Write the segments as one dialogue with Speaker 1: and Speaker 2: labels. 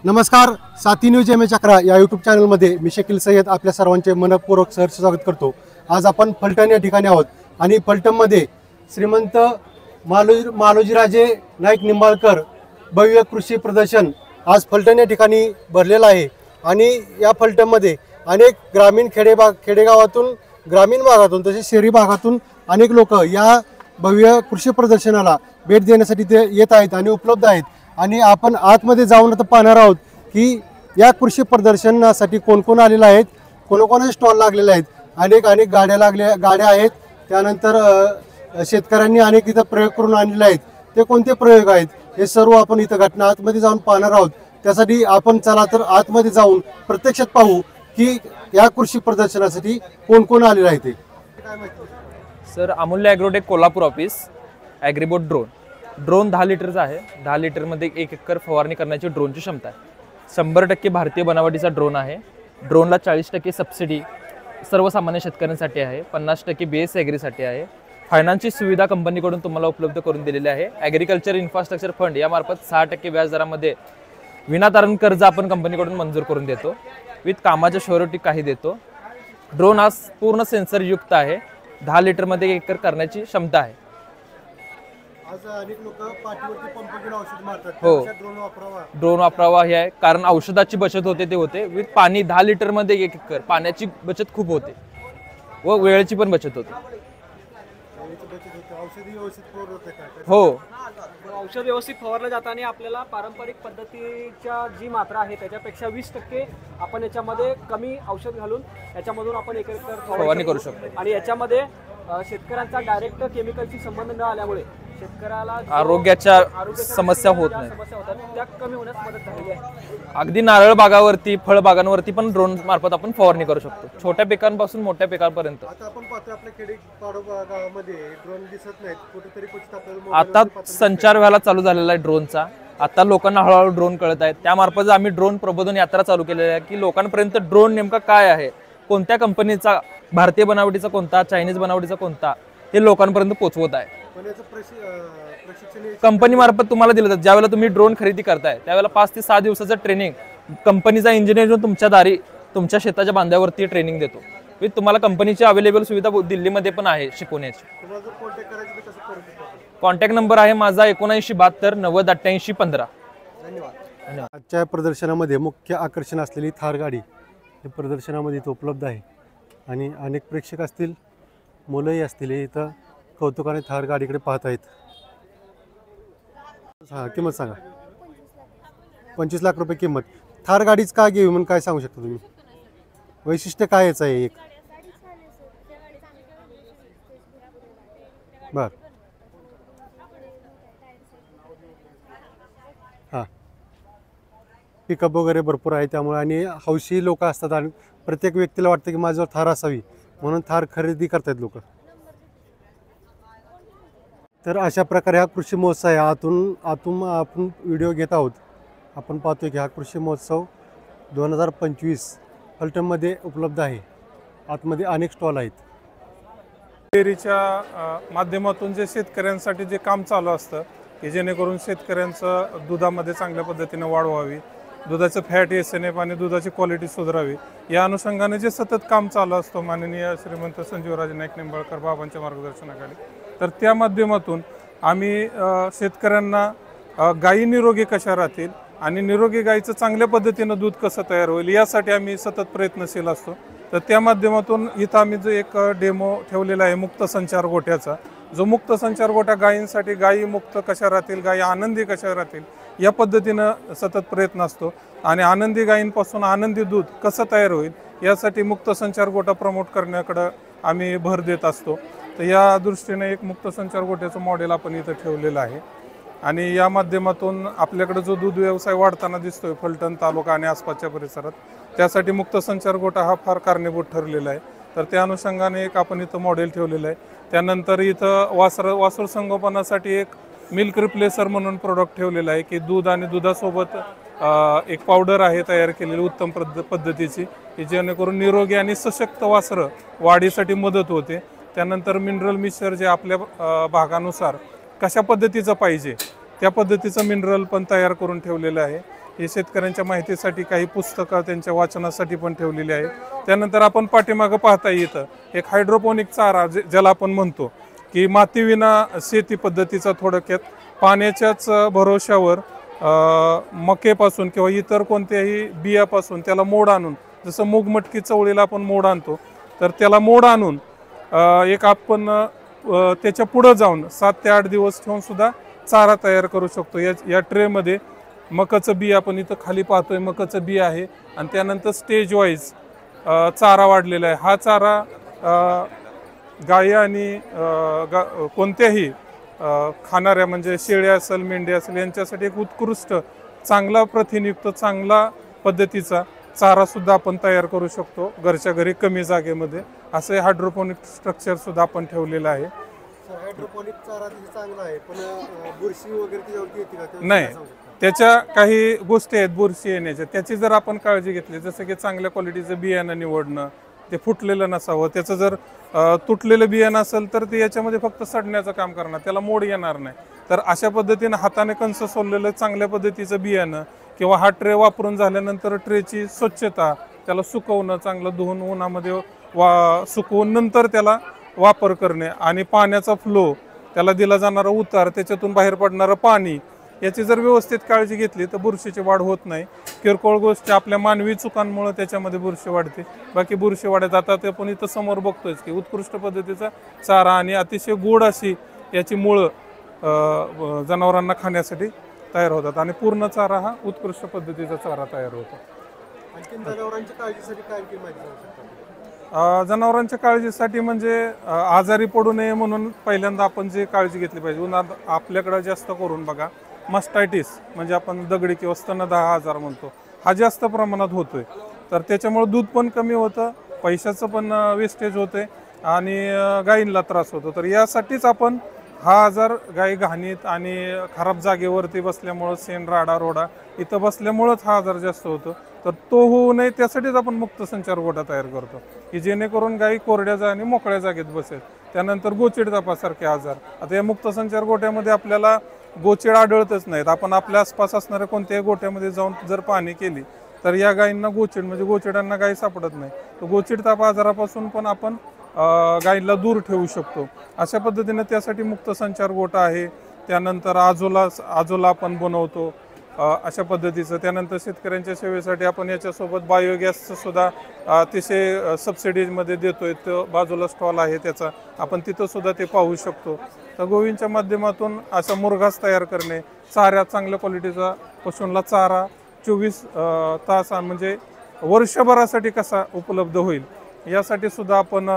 Speaker 1: नमस्कार, साथी news M H 11 या यूट्यूब चॅनलमध्ये मी शकील सय्यद आपल्या सर्वांचे मनपूर्वक सहर्ष स्वागत करतो। आज आपण फलटण या ठिकाणी आहोत आणि फलटणमध्ये श्रीमंत मालोजीराजे नाईक निंबाळकर भव्य कृषी प्रदर्शन आज फलटण या ठिकाणी भरलेलं आहे आणि या फलटणमध्ये अनेक ग्रामीण खेडेगावातून ग्रामीण भागातून तसेच शहरी भागातून अनेक लोक या भव्य कृषी प्रदर्शनाला भेट देण्यासाठी ते येत आहेत आणि उपलब्ध आहेत आणि आपण आतमध्ये जाऊन आता पाहणार आहोत की या कृषी प्रदर्शनासाठी कोण कोण आलेले आहेत, कोणकोणाचे स्टॉल लागलेले आहेत, अनेक गाड्या आहेत। त्यानंतर शेतकऱ्यांनी अनेक इथं प्रयोग करून आणलेले आहेत। ते कोणते प्रयोग आहेत हे सर्व आपण इथं घटना आतमध्ये जाऊन पाहणार आहोत। त्यासाठी आपण चला तर आतमध्ये जाऊन प्रत्यक्षात पाहू की या कृषी प्रदर्शनासाठी कोण कोण आलेले आहेत।
Speaker 2: सर, अमूल्य ॲग्रोटेक कोल्हापूर ऑफिस ॲग्रीबोट ड्रोन 10 लिटरचा आहे। 10 लिटरमध्ये 1 एकर फवारणी करण्याची ड्रोनची क्षमता आहे। 100% भारतीय बनावटीचा ड्रोन आहे। ड्रोनला 40% सबसिडी सर्वसामान्य शेतकऱ्यांसाठी आहे, 50% BS ॲग्रीसाठी आहे। फायनान्सची सुविधा कंपनीकडून तुम्हाला उपलब्ध करून दिलेली आहे। ॲग्रिकल्चर इन्फ्रास्ट्रक्चर फंड यामार्फत 6% व्याजदरामध्ये विनातारण कर्ज आपण कंपनीकडून मंजूर करून देतो। विथ कामाच्या श्युरिटी काही देतो। ड्रोन हा पूर्ण सेन्सरयुक्त आहे। 10 लिटरमध्ये 1 एकर करण्याची क्षमता आहे।
Speaker 1: आज अनेक लोक पाठीवरती पंप घेऊन औषध मारतात,
Speaker 2: हो,
Speaker 1: ड्रोन
Speaker 2: वापरावा हे आहे, कारण औषधाची बचत होते ते होते। विथ पाणी 10 लिटरमध्ये 1 एकर पाण्याची बचत खूप होते व वेळेची पण बचत होते। हो,
Speaker 3: औषध व्यवस्थित फवारलं जातं आणि आपल्याला पारंपरिक पद्धतीच्या जी मात्रा आहे त्याच्यापेक्षा 20% आपण याच्यामध्ये कमी औषध घालून याच्यामधून आपण 1 एकर
Speaker 2: फवारणी करू शकतो।
Speaker 3: आणि याच्यामध्ये शेतकऱ्यांचा डायरेक्ट केमिकलची संबंध न आल्यामुळे शेतकऱ्याला
Speaker 2: आरोग्याच्या समस्या होत नाही,
Speaker 3: त्या कमी होण्यास मदत झालेली आहे।
Speaker 2: अगदी नारळ बागावरती फळबागांवरती पण ड्रोन मार्फत आपण फवारणी करू शकतो, छोट्या पिकांपासून मोठ्या पिकांपर्यंत।
Speaker 1: आता आपण पाहतो आपल्या खेडेपाडो गावामध्ये ड्रोन दिसत नाहीत, कुठेतरी क्वचित आपल्याला
Speaker 2: आता संचार व्हायला चालू झालेला आहे ड्रोनचा। आता लोकांना हळूहळू ड्रोन कळत आहेत। त्यामार्फत आम्ही ड्रोन प्रबोधन यात्रा चालू केलेली आहे की लोकांपर्यंत ड्रोन नेमका काय आहे, कोणत्या कंपनीचा, भारतीय बनावटीचा कोणता, चायनीज बनावटीचा कोणता, हे लोकांपर्यंत पोहोचवत आहे। कंपनी मार्फत तुम्हाला दिलं जातं। ज्यावेळेला तुम्ही ड्रोन खरेदी करताय त्यावेळेला 5 ते 6 दिवसाचं ट्रेनिंग कंपनीचा इंजिनियर तुमच्या दारी तुमच्या शेताच्या बांध्यावरती ट्रेनिंग देतो। विथ तुम्हाला कंपनीची अवेलेबल सुविधा दिल्लीमध्ये पण आहे शिकवण्याची। कॉन्टॅक्ट नंबर आहे माझा 7972 90 88 15।
Speaker 1: धन्यवाद। आजच्या प्रदर्शनामध्ये मुख्य आकर्षण असलेली थार गाडी हे प्रदर्शनामध्ये इथं उपलब्ध आहे आणि अनेक प्रेक्षक असतील, मुलंही असतील, इथं कौतुकाने थार गाडीकडे पाहत आहेत। हां, किंमत सांगा। 25 लाख रुपये किंमत। थार गाडीच का घ्यावी म्हणून काय सांगू शकता तुम्ही? वैशिष्ट्य काय याचं आहे? एक बर, हां, पिकअप वगैरे भरपूर आहे त्यामुळे आणि हौशी लोक असतात आणि प्रत्येक व्यक्तीला वाटतं की माझ्यावर थार असावी म्हणून थार खरेदी करतात लोक। तर अशा प्रकारे हा कृषी महोत्सव आहे। आतून आपण व्हिडिओ घेत आहोत। आपण पाहतोय की हा कृषी महोत्सव 2025 फलटणमध्ये उपलब्ध आहे। आतमध्ये अनेक स्टॉल आहेत।
Speaker 4: डेअरीच्या माध्यमातून जे शेतकऱ्यांसाठी जे काम चालू असतं की जेणेकरून शेतकऱ्यांचं दुधामध्ये चांगल्या पद्धतीने वाढ व्हावी, दुधाचं फॅट SNF आणि दुधाची क्वालिटी सुधारावी, या अनुषंगाने जे सतत काम चालू असतं माननीय श्रीमंत संजीवराजे नाईक निंबाळकर बाबांच्या मार्गदर्शनाखाली, तर त्या माध्यमातून आम्ही शेतकऱ्यांना गायी निरोगी कशा राहतील आणि निरोगी गायीचं चांगल्या पद्धतीनं दूध कसं तयार होईल यासाठी आम्ही सतत प्रयत्नशील असतो। तर त्या माध्यमातून इथं आम्ही जो एक डेमो ठेवलेला आहे मुक्त संचार गोठ्याचा, जो मुक्त संचार गोठा गायींसाठी, गायी मुक्त कशा राहतील, गायी आनंदी कशा राहतील या पद्धतीनं सतत प्रयत्न असतो आणि आनंदी गायींपासून आनंदी दूध कसं तयार होईल यासाठी मुक्त संचार गोठा प्रमोट करण्याकडं आम्ही भर देत असतो। तर या दृष्टीने एक मुक्त संचार गोठ्याचं मॉडेल आपण इथं ठेवलेलं आहे आणि या माध्यमातून आपल्याकडे जो दूध व्यवसाय वाढताना दिसतोय फलटण तालुका आणि आसपासच्या परिसरात, त्यासाठी मुक्त संचार गोठा हा फार कारणीभूत ठरलेला आहे। तर त्या अनुषंगाने एक आपण इथं मॉडेल ठेवलेलं आहे। त्यानंतर इथं वासर संगोपनासाठी एक मिल्क रिप्लेसर म्हणून प्रोडक्ट ठेवलेलं आहे की दूध आणि दुधासोबत एक पावडर आहे तयार केलेली उत्तम पद्धतीची की जेणेकरून निरोगी आणि सशक्त वासरं वाढीसाठी मदत होते। त्यानंतर मिनरल मिक्सचर जे आपल्या भागानुसार कशा पद्धतीचं पाहिजे त्या पद्धतीचं मिनरल पण तयार करून ठेवलेलं आहे। हे शेतकऱ्यांच्या माहितीसाठी काही पुस्तकं त्यांच्या वाचनासाठी पण ठेवलेली आहे. त्यानंतर आपण पाठीमागं पाहता येतं एक हायड्रोपोनिक चारा ज्याला आपण म्हणतो की मातीविना शेती पद्धतीचा, थोडक्यात पाण्याच्याच भरोशावर मकेपासून किंवा इतर कोणत्याही बियापासून त्याला मोड आणून, जसं मूग मटकी चवळीला आपण मोड आणतो, तर त्याला मोड आणून एक आपण त्याच्या पुढं जाऊन 7 ते 8 दिवस ठेवून सुद्धा चारा तयार करू शकतो. या ट्रेमध्ये मकाचं बी आपण इथं खाली पाहतोय, मकाचं बी आहे आणि त्यानंतर स्टेज वाईज चारा वाढलेला आहे. हा चारा गाई आणि कोणत्याही खाणाऱ्या म्हणजे शेळ्या असेल, मेंढ्या असेल यांच्यासाठी एक उत्कृष्ट, चांगला प्रथिनयुक्त, चांगला पद्धतीचा चारा सुद्धा आपण तयार करू शकतो घरच्या घरी कमी जागेमध्ये. असं हायड्रोपोनिक स्ट्रक्चर सुद्धा आपण ठेवलेलं आहे.
Speaker 1: हायड्रोपोनिक चारा चांगला आहे, पण बुरशी वगैरे त्याच्यावरती येते का?
Speaker 4: नाही, त्याच्या काही गोष्टी आहेत बुरशी येण्याच्या, त्याची जर आपण काळजी घेतली, जसं की चांगल्या क्वालिटीचं बियाणं निवडणं, ते फुटलेलं नसावं. त्याचं जर तुटलेलं बियाणं असेल तर ते याच्यामध्ये फक्त सडण्याचं काम करणार, त्याला मोड येणार नाही. तर अशा पद्धतीनं हाताने कंस सोललेलं चांगल्या पद्धतीचं बियाणं किंवा हा ट्रे वापरून झाल्यानंतर ट्रेची स्वच्छता, त्याला सुकवणं, चांगलं धुवून उन्हामध्ये सुकवून नंतर त्याला वापर करणे आणि पाण्याचा फ्लो, त्याला दिला जाणारा उतार, त्याच्यातून बाहेर पडणारं पाणी, याची जर व्यवस्थित काळजी घेतली तर बुरशीची वाढ होत नाही. किरकोळ गोष्टी आपल्या मानवी चुकांमुळे त्याच्यामध्ये बुरशी वाढते, बाकी बुरशी वाढत आता आपण इथं समोर बघतोय की उत्कृष्ट पद्धतीचा चारा आणि अतिशय गोड अशी याची मुळं जनावरांना खाण्यासाठी तयार होतात आणि पूर्ण चारा हा उत्कृष्ट पद्धतीचा चारा तयार होतो.
Speaker 1: आणखी जनावरांच्या काळजीसाठी काय माहिती सांगू शकता?
Speaker 4: जनावरांच्या काळजीसाठी म्हणजे आजारी पडू नये म्हणून पहिल्यांदा आपण जे काळजी घेतली पाहिजे, उन्हात आपल्याकडे जास्त करून बघा मस्टायटिस म्हणजे आपण दगडी किंवा स्तनदाह आजार म्हणतो, हा जास्त प्रमाणात होतोय. तर त्याच्यामुळे दूध पण कमी होतं, पैशाचं पण वेस्टेज होते आणि गायींना त्रास होतो. तर यासाठीच आपण हा आजार गायी घाणीत आणि खराब जागेवरती बसल्यामुळं, शेण राडा रोडा इथं बसल्यामुळंच हा आजार जास्त होतो. तर तो होऊ नये त्यासाठीच आपण मुक्त संचार गोठा तयार करतो की जेणेकरून गायी कोरड्या आणि मोकळ्या जागेत बसेल. त्यानंतर गोचिड तापासारखे आजार, आता या मुक्त संचार गोठ्यामध्ये आपल्याला गोचिड आढळतच नाहीत. आपण आपल्या आसपास असणाऱ्या कोणत्याही गोठ्यामध्ये जाऊन जर पाहणी केली तर या गायींना गोचिड म्हणजे गोचिडांना गायी सापडत नाही. तर गोचिड ताप आजारापासून पण आपण गायीला दूर ठेवू शकतो. अशा पद्धतीने त्यासाठी मुक्त संचार गोठा आहे. त्यानंतर आजोला आपण बनवतो अशा पद्धतीचं. त्यानंतर शेतकऱ्यांच्या सेवेसाठी आपण याच्यासोबत बायोगॅसचं सुद्धा अतिशय सबसिडीजमध्ये देतोय. तो बाजूला स्टॉल आहे त्याचा, आपण तिथं सुद्धा ते पाहू शकतो. तर गोविंदच्या माध्यमातून असा मुरघास तयार करणे, चाऱ्यात चांगल्या क्वालिटीचा पशूंना चारा 24 तास म्हणजे वर्षभरासाठी कसा उपलब्ध होईल यासाठी सुद्धा आपण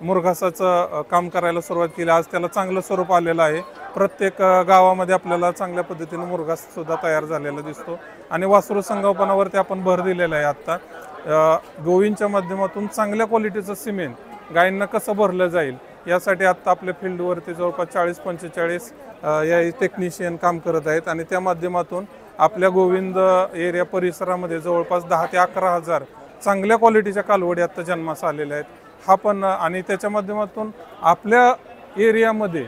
Speaker 4: मुरघासाचं काम करायला सुरुवात केली. आज त्याला चांगलं स्वरूप आलेलं आहे. प्रत्येक गावामध्ये आपल्याला चांगल्या पद्धतीनं मुरघास सुद्धा तयार झालेला दिसतो आणि वासरू संगोपनावरती आपण भर दिलेला आहे. आत्ता गोविंदच्या माध्यमातून चांगल्या क्वालिटीचं सिमेंट गायींना कसं भरलं जाईल यासाठी आत्ता आपल्या फील्डवरती जवळपास 40-45 या टेक्निशियन काम करत आहेत आणि त्या माध्यमातून आपल्या गोविंद एरिया परिसरामध्ये जवळपास 10 ते 11 हजार चांगल्या क्वालिटीच्या कालवडी आत्ता जन्मास आलेल्या आहेत. हा पण आणि त्याच्या माध्यमातून आपल्या एरियामध्ये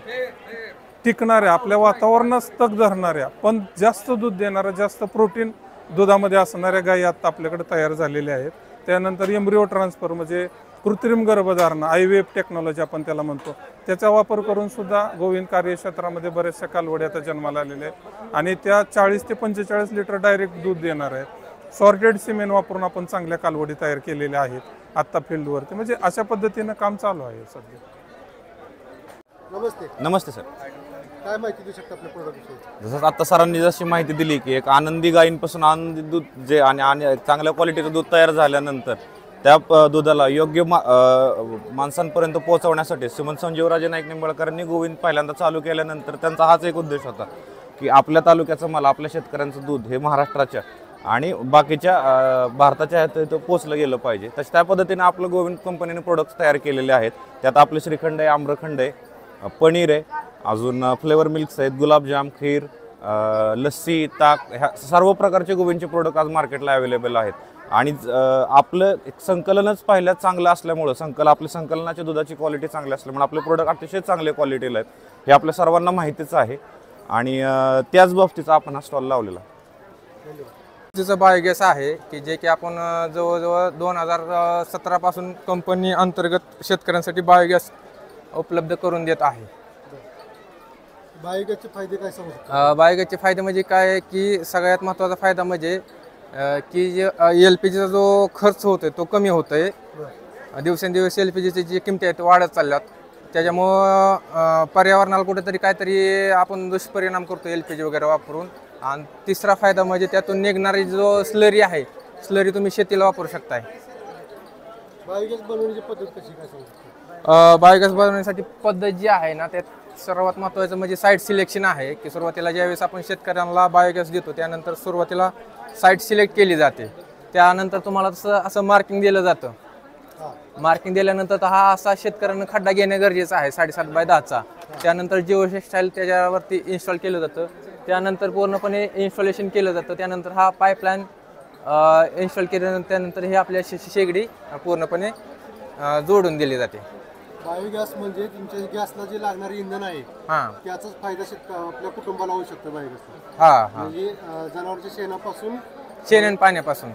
Speaker 4: टिकणाऱ्या, आपल्या वातावरणास तग धरणाऱ्या पण जास्त दूध देणाऱ्या, जास्त प्रोटीन दुधामध्ये असणाऱ्या गायी आत्ता आपल्याकडे तयार झालेल्या आहेत. त्यानंतर एम्ब्रिओ ट्रान्सफर म्हणजे कृत्रिम गर्भधारणा, IVF टेक्नॉलॉजी आपण त्याला म्हणतो, त्याचा वापर करून सुद्धा गोविंद कार्यक्षेत्रामध्ये बऱ्याचशा कालवडी आता जन्माला आलेल्या आहेत आणि त्या 40 ते 45 लिटर डायरेक्ट दूध देणार आहेत. सॉर्टेड सिमेंट वापरून आपण चांगल्या कालवडी तयार केलेल्या आहेत आत्ता फील्डवरती. म्हणजे अशा पद्धतीनं काम चालू आहे सध्या.
Speaker 1: नमस्ते.
Speaker 5: नमस्ते सर.
Speaker 1: काय माहिती देऊ शकता आपल्या प्रोडक्टविषयी?
Speaker 5: जसं आता सरांनी जशी माहिती दिली की एक आनंदी गायींपासून आनंदी दूध जे आणि चांगल्या क्वालिटीचं दूध तयार झाल्यानंतर त्या दुधाला योग्य माणसांपर्यंत पोहोचवण्यासाठी श्रीमंत संजीवराजे नाईक निंबाळकरांनी गोविंद पहिल्यांदा चालू केल्यानंतर त्यांचा हाच एक उद्देश होता की आपल्या तालुक्याचं माल, आपल्या शेतकऱ्यांचं दूध हे महाराष्ट्राच्या आणि बाकीच्या भारताच्या ह्यात पोचलं गेलं पाहिजे. तसं त्या पद्धतीने आपलं गोविंद कंपनीने प्रोडक्ट्स तयार केलेले आहेत. त्यात आपले श्रीखंड आहे, आम्रखंड आहे, पनीर आहे, अजून फ्लेवर मिल्क्स आहेत, गुलाबजाम, खीर, लस्सी, ताक, ह्या सर्व प्रकारचे गोविंदचे प्रोडक्ट आज मार्केटला अवेलेबल आहेत. आणि आपलं एक संकलनच पहिल्याच चांगलं असल्यामुळं आपल्या संकलनाच्या दुधाची क्वालिटी चांगली असल्यामुळे आपले प्रोडक्ट अतिशय चांगले क्वालिटीला आहेत हे आपल्या सर्वांना माहितीच आहे आणि त्याच बाबतीचा आपण हा स्टॉल लावलेला.
Speaker 6: पद्धतीचं बायोगॅस आहे की जे की आपण जवळजवळ 2017 पासून कंपनी अंतर्गत शेतकऱ्यांसाठी बायोगॅस उपलब्ध करून देत आहे.
Speaker 1: बायोगॅसचे फायदे काय सांगू शकता?
Speaker 6: बायोगॅसचे फायदे म्हणजे काय आहे की सगळ्यात महत्त्वाचा फायदा म्हणजे की जे LPGचा जो खर्च होतोय तो कमी होतोय. दिवसेंदिवस LPGची जी किमती आहेत वाढत चालल्यात, त्याच्यामुळं पर्यावरणाला कुठेतरी काहीतरी आपण दुष्परिणाम करतो LPG वगैरे वापरून. आणि तिसरा फायदा म्हणजे त्यातून निघणारी जो स्लरी आहे, स्लरी तुम्ही शेतीला वापरू शकताय.
Speaker 1: बायोगॅस बनवण्याची पद्धत कशी काय सांगू शकता?
Speaker 6: बायोगॅस बनवण्यासाठी पद्धत जी आहे ना, त्यात सर्वात महत्त्वाचं म्हणजे साईट सिलेक्शन आहे की सुरुवातीला ज्यावेळेस आपण शेतकऱ्यांना बायोगॅस देतो त्यानंतर सुरुवातीला साईट सिलेक्ट केली जाते. त्यानंतर तुम्हाला तसं असं मार्किंग दिलं जातं. मार्किंग दिल्यानंतर हा असा शेतकऱ्यांना खड्डा घेणं गरजेचं आहे 7.5 बाय 10चा. त्यानंतर जिओ स्टाईल त्याच्यावरती इन्स्टॉल केलं जातं. त्यानंतर पूर्णपणे इन्स्टॉलेशन केलं जातं. त्यानंतर हा पाईपलाईन इन्स्टॉल केल्यानंतर त्यानंतर हे आपल्या शेगडी पूर्णपणे जोडून दिली जाते.
Speaker 1: बायोगॅस म्हणजे तुमच्या गॅसला जे लागणारे इंधन आहे
Speaker 6: हां
Speaker 1: त्याचाच फायदा आपल्या कुटुंबाला होऊ शकतो बायोगॅसला.
Speaker 6: हां हां
Speaker 1: म्हणजे जनावरच्या शेणापासून
Speaker 6: शेण आणि पाण्यापासून.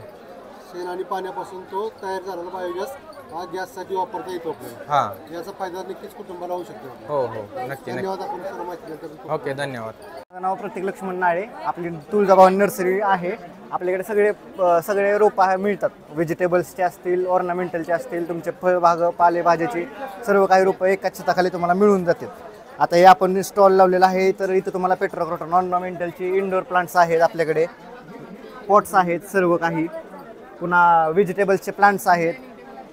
Speaker 1: शेण आणि पाण्यापासून तो तयार झालेला बायोगॅस हा गॅससाठी वापरता येतो आपल्याला.
Speaker 6: हां
Speaker 1: याचा फायदा नक्कीच कुटुंबाला होऊ शकतो.
Speaker 6: हो हो नक्की नक्की.
Speaker 1: धन्यवाद आपण सर्व माहिती दिल्याबद्दल.
Speaker 6: ओके धन्यवाद.
Speaker 7: माझं नाव प्रतीक लक्ष्मण नाळे. आपली तुळजाभवानी नर्सरी आहे. आपल्याकडे सगळे रोपं मिळतात. व्हेजिटेबल्सचे असतील, ऑर्नामेंटलचे असतील, तुमचे फळबाग पालेभाज्याची सर्व काही रोपं एकाच छताखाली तुम्हाला मिळून जातात. आता हे आपण स्टॉल लावलेला आहे, तर इथं तुम्हाला पेट्रोक्रॉटॉन ऑर्नामेंटलची इंडोर प्लांट्स आहेत, आपल्याकडे पॉट्स आहेत सर्व काही. पुन्हा व्हेजिटेबल्सचे प्लांट्स आहेत,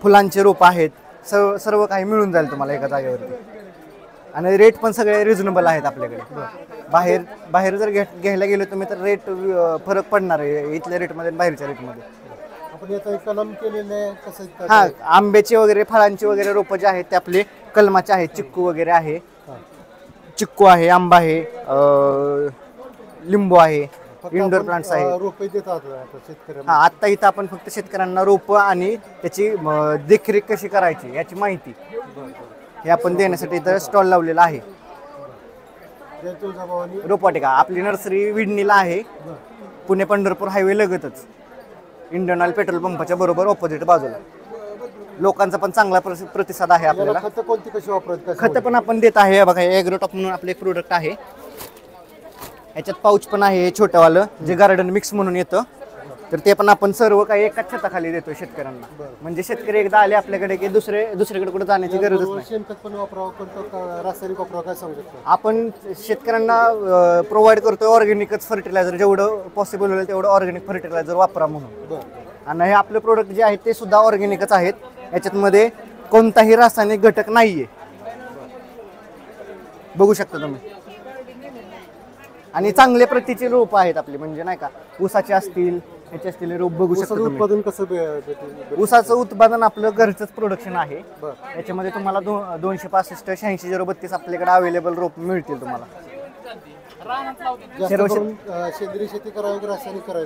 Speaker 7: फुलांचे रोपं आहेत, सर्व काही मिळून जाईल तुम्हाला एका जागेवरती. आणि रेट पण सगळे रिझनेबल आहेत आपल्याकडे. बाहेर जर घ्यायला गेलो तुम्ही तर रेट फरक पडणार आहे इथल्या रेटमध्ये आणि बाहेरच्या रेटमध्ये.
Speaker 1: आपण याचा एक कलम केलेलं आहे कसं?
Speaker 7: हां, आंब्याचे वगैरे फळांची वगैरे रोपं जे आहेत ते आपले कलमाचे आहेत. चिक्कू वगैरे आहे, चिक्कू आहे, आंबा आहे, लिंबू आहे, इंडोर प्लांट्स आहे.
Speaker 1: रोपे देतात शेतकऱ्यांना.
Speaker 7: हां, आत्ता इथं आपण फक्त शेतकऱ्यांना रोपं आणि त्याची देखरेख कशी करायची याची माहिती हे आपण देण्यासाठी इथं स्टॉल लावलेला आहे. रोपवाटिका आपली नर्सरी विडणीला आहे, पुणे पंढरपूर हायवे लगतच, इंडियन ऑइल पेट्रोल पंपाच्या बरोबर ऑपोजिट बाजूला. लोकांचा पण चांगला प्रतिसाद आहे आपल्याला.
Speaker 1: खतं कोणती कशी वापरायची?
Speaker 7: खतं पण आपण देत आहे. बघा, ॲग्रोटॉप म्हणून आपलं एक प्रोडक्ट आहे. ह्याच्यात पाऊच पण आहे छोटंवालं, जे गार्डन मिक्स म्हणून येतं. तर ते पण आपण सर्व काही एकाच छताखाली देतो शेतकऱ्यांना. म्हणजे शेतकरी एकदा आले आपल्याकडे की दुसरीकडे कुठे जाण्याची गरजच नाही.
Speaker 1: शेणखत पण वापरावं, कोणतं रासायनिक वापरावं काय सांगू शकतो?
Speaker 7: आपण शेतकऱ्यांना प्रोव्हाइड करतोय ऑर्गॅनिकच फर्टिलायझर. जेवढं पॉसिबल होईल तेवढं ऑर्गॅनिक फर्टिलायझर वापरा म्हणून. आणि हे आपले प्रोडक्ट जे आहेत ते सुद्धा ऑर्गॅनिकच आहेत. याच्यातमध्ये कोणताही रासायनिक घटक नाहीये, बघू शकता तुम्ही. आणि चांगल्या प्रतीचे रोप आहेत आपले, म्हणजे नाही का ऊसाचे असतील, ह्याचे असतील रोप बघू शकता तुम्ही.
Speaker 1: उत्पादन कसं भेटेल?
Speaker 7: ऊसाचं उत्पादन आपलं घरचंच प्रोडक्शन आहे. याच्यामध्ये तुम्हाला 265 86 032 आपल्याकडे अवेलेबल रोप मिळतील तुम्हाला.
Speaker 1: सेंद्रिय शेती करावी की रासायनिक करावी?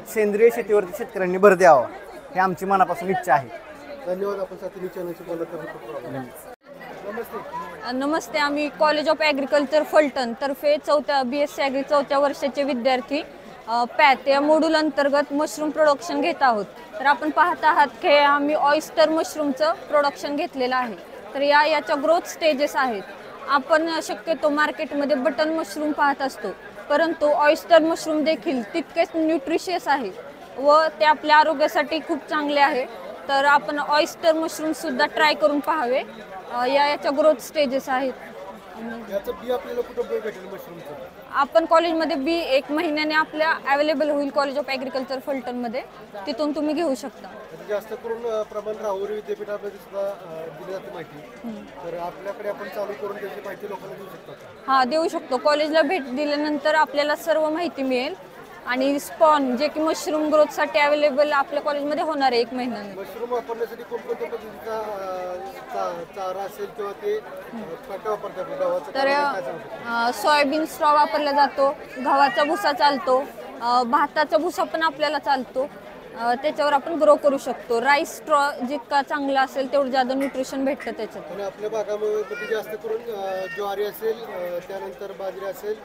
Speaker 7: सेंद्रिय शेतीवरती शेतकऱ्यांनी भर द्यावा ही आमची मनापासून इच्छा आहे.
Speaker 1: धन्यवाद. आपण साथी चॅनलची बोलत.
Speaker 8: नमस्ते. आम्ही कॉलेज ऑफ ॲग्रिकल्चर फलटण तर्फे BSc ॲग्री 4थ्या वर्षाचे विद्यार्थी पॅथ या मॉड्यूल अंतर्गत मशरूम प्रोडक्शन घेत आहोत. तर आपण पाहत आहात की आम्ही ऑयस्टर मशरूमचं प्रोडक्शन घेतलेलं आहे. तर याच्या ग्रोथ स्टेजेस आहेत. आपण शक्यतो मार्केटमध्ये बटन मशरूम पाहत असतो, परंतु ऑयस्टर मशरूम देखील तितकेच न्यूट्रिशियस आहे व ते आपल्या आरोग्यासाठी खूप चांगले आहे. तर आपण ऑयस्टर मशरूमसुद्धा ट्राय करून पाहावे. याच्या ग्रोथ स्टेजेस आहेत.
Speaker 1: याचं बी आपल्याला कुठं भेटेल मशरूमचं?
Speaker 8: आपण कॉलेजमध्ये बी 1 महिन्याने आपल्या अवेलेबल होईल कॉलेज ऑफ ॲग्रिकल्चर फलटणमध्ये, तिथून तुम्ही घेऊ शकता.
Speaker 1: जास्त करून प्रमाण राहुरी विद्यापीठामध्ये सुद्धा दिली जाते माहिती. तर आपल्याकडे आपण चालू करून त्याची माहिती लोकांना देऊ शकतो?
Speaker 8: हां, देऊ शकतो. कॉलेजला भेट दिल्यानंतर आपल्याला सर्व माहिती मिळेल. आणि स्पॉन जे की मशरूम ग्रोथसाठी अवेलेबल आपल्या कॉलेजमध्ये होणार आहे 1 महिन्याने.
Speaker 1: मशरूम वापरण्यासाठी कोणकोणत्या पद्धतीचा चारा असेल किंवा ते वापरतात?
Speaker 8: तर सोयाबीन स्ट्रॉ वापरला जातो, गव्हाचा भुसा चालतो, भाताचा भुसा पण आपल्याला चालतो. त्याच्यावर आपण ग्रो करू शकतो. राईस स्ट्रॉ जितका चांगला असेल तेवढं जास्त न्यूट्रिशन भेटतं त्याच्यात.
Speaker 1: आणि आपल्या भागामध्ये जास्त करून ज्वारी असेल, त्यानंतर बाजरी असेल,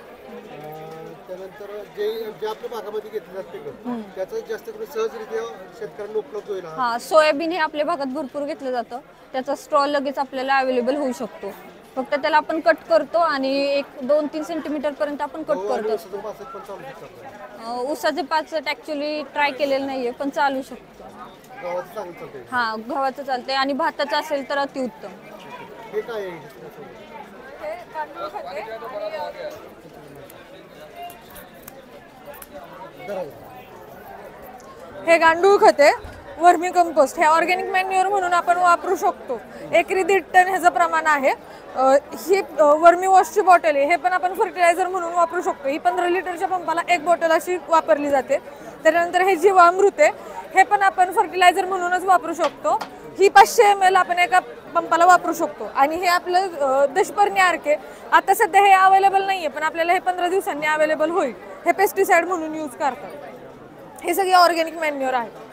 Speaker 1: त्यानंतर जे आपल्या भागामध्ये घेतले जाते पिकं त्याचं जास्त करून सहजरित्या शेतकऱ्यांना उपलब्ध होईल.
Speaker 8: हा, सोयाबीन हे आपल्या भागात भरपूर घेतलं जातं. त्याचा स्ट्रॉ लगेच आपल्याला अवेलेबल होऊ शकतो. फक्त त्याला आपण कट करतो आणि 1-2-3 सेंटीमीटर पर्यंत आपण कट करतो. ऊसाचे पाचट ऍक्च्युली ट्राय केलेलं नाहीये, पण चालू शकतो. हा, गव्हाचं चालतंय आणि भाताचं असेल तर अतिउत्तम.
Speaker 1: हे काय आहे?
Speaker 9: हे गांडूळ खत आहे, वर्मी कंपोस्ट. हे ऑर्गॅनिक मॅन्युअर म्हणून आपण वापरू शकतो. एकरी 1.5 टन ह्याचं प्रमाण आहे. ही वर्मी वॉशची बॉटल आहे, हे पण आपण फर्टिलायझर म्हणून वापरू शकतो. ही 15 लिटरच्या पंपाला 1 बॉटल अशी वापरली जाते. त्यानंतर हे जीवामृत आहे, हे पण आपण फर्टिलायझर म्हणूनच वापरू शकतो. ही 500 ml आपण एका पंपाला वापरू शकतो. आणि हे आपलं दशपर्णी अर्क आहे. आता सध्या हे अवेलेबल नाही आहे, पण आपल्याला हे 15 दिवसांनी अवेलेबल होईल. हे पेस्टिसाइड म्हणून यूज करतात. हे सगळे ऑर्गॅनिक मॅन्युअर आहे.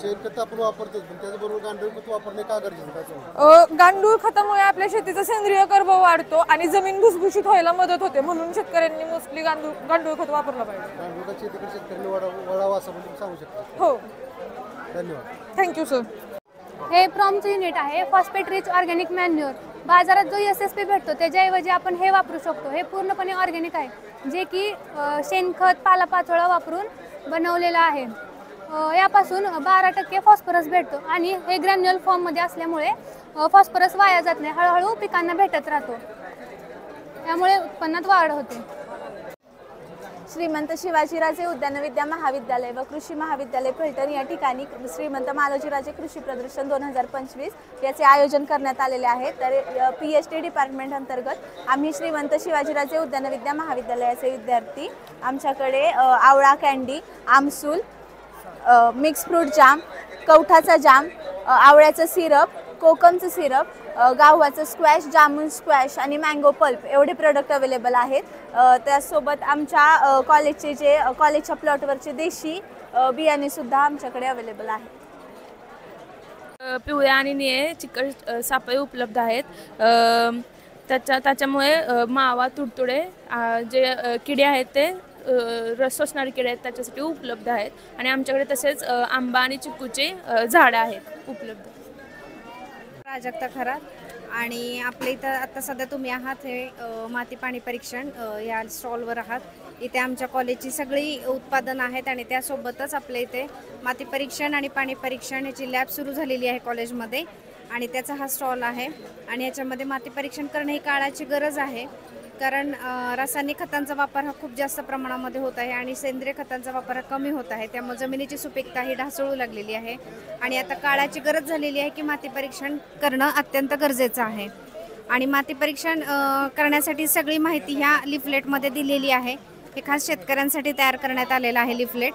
Speaker 1: शेणखत आपण वापरतो, पण त्याचबरोबर गांडूळ खत वापरणे का गरजेचं आहे?
Speaker 9: गांडूळ खतामुळे आपल्या शेतीचा सेंद्रिय कर्ब वाढतो आणि जमीन भुसभुशीत व्हायला मदत होते. म्हणून शेतकऱ्यांनी मोस्टली गांडूळ खत वापरलं पाहिजे.
Speaker 1: गांडूळ खत शेतीकडे शेतकऱ्यांनी वळावं असं तुम्ही सांगू शकता?
Speaker 9: हो,
Speaker 1: धन्यवाद.
Speaker 9: Thank you sir.
Speaker 10: हे प्रॉमचं युनिट आहे, फॉस्फेट रिच ऑर्गॅनिक मॅन्युअर. बाजारात जो SSP भेटतो त्याच्याऐवजी आपण हे वापरू शकतो. हे पूर्णपणे ऑर्गॅनिक आहे, जे की शेणखत पालापाचोळा वापरून बनवलेलं आहे. यापासून 12% फॉस्फरस भेटतो आणि हे ग्रॅन्युअल फॉर्ममध्ये असल्यामुळे फॉस्फरस वाया जात नाही, हळूहळू पिकांना भेटत राहतो. त्यामुळे उत्पन्नात वाढ होते.
Speaker 11: श्रीमंत शिवाजीराजे उद्यानविद्या महाविद्यालय व कृषी महाविद्यालय फलटण या ठिकाणी श्रीमंत मालोजीराजे कृषी प्रदर्शन 2025 याचे आयोजन करण्यात आलेले आहे. तर PhD डिपार्टमेंट अंतर्गत आम्ही श्रीमंत शिवाजीराजे उद्यानविद्या महाविद्यालयाचे विद्यार्थी आमच्याकडे आवळा कँडी, आमसूल, मिक्स फ्रूट जाम, कवठाचा जाम, आवळ्याचं सिरप, कोकमचं सिरप, गावाचं स्क्वॅश, जामून स्क्वॅश आणि मँगो पल्प एवढे प्रोडक्ट अवेलेबल आहेत. त्यासोबत आमच्या कॉलेजच्या प्लॉटवरचे देशी बियाणे सुद्धा आमच्याकडे अवेलेबल आहेत.
Speaker 12: पिवळ्या आणि निळे चिकट सापळे उपलब्ध आहेत. त्याच्यामुळे मावा, तुडतुडे जे किडे आहेत ते रस शोषणारे किडे आहेत त्याच्यासाठी उपलब्ध आहेत. आणि आमच्याकडे तसेच आंबा आणि चिक्कूचे झाडं आहेत उपलब्ध.
Speaker 13: प्राजक्ता खरात. आणि आपल्या इथं आता सध्या तुम्ही आहात हे माती पाणी परीक्षण या स्टॉलवर आहात. इथे आमच्या कॉलेजची सगळी उत्पादनं आहेत आणि त्यासोबतच आपल्या इथे माती परीक्षण आणि पाणी परीक्षण याची लॅब सुरू झालेली आहे कॉलेजमध्ये आणि त्याचा हा स्टॉल आहे. आणि याच्यामध्ये माती परीक्षण करणे ही काळाची गरज आहे, कारण रासायनिक खतांचा वापर हा खूप जास्त प्रमाणामध्ये होत आहे आणि सेंद्रिय खतांचा वापर हा कमी होत आहे. त्यामुळे जमिनीची सुपीकता ही ढासळू लागलेली आहे आणि आता काळाची गरज झालेली आहे की माती परीक्षण करणं अत्यंत गरजेचं आहे. आणि माती परीक्षण करण्यासाठी सगळी माहिती ह्या लिफलेटमध्ये दिलेली आहे. हे खास शेतकऱ्यांसाठी तयार करण्यात आलेलं आहे लिफलेट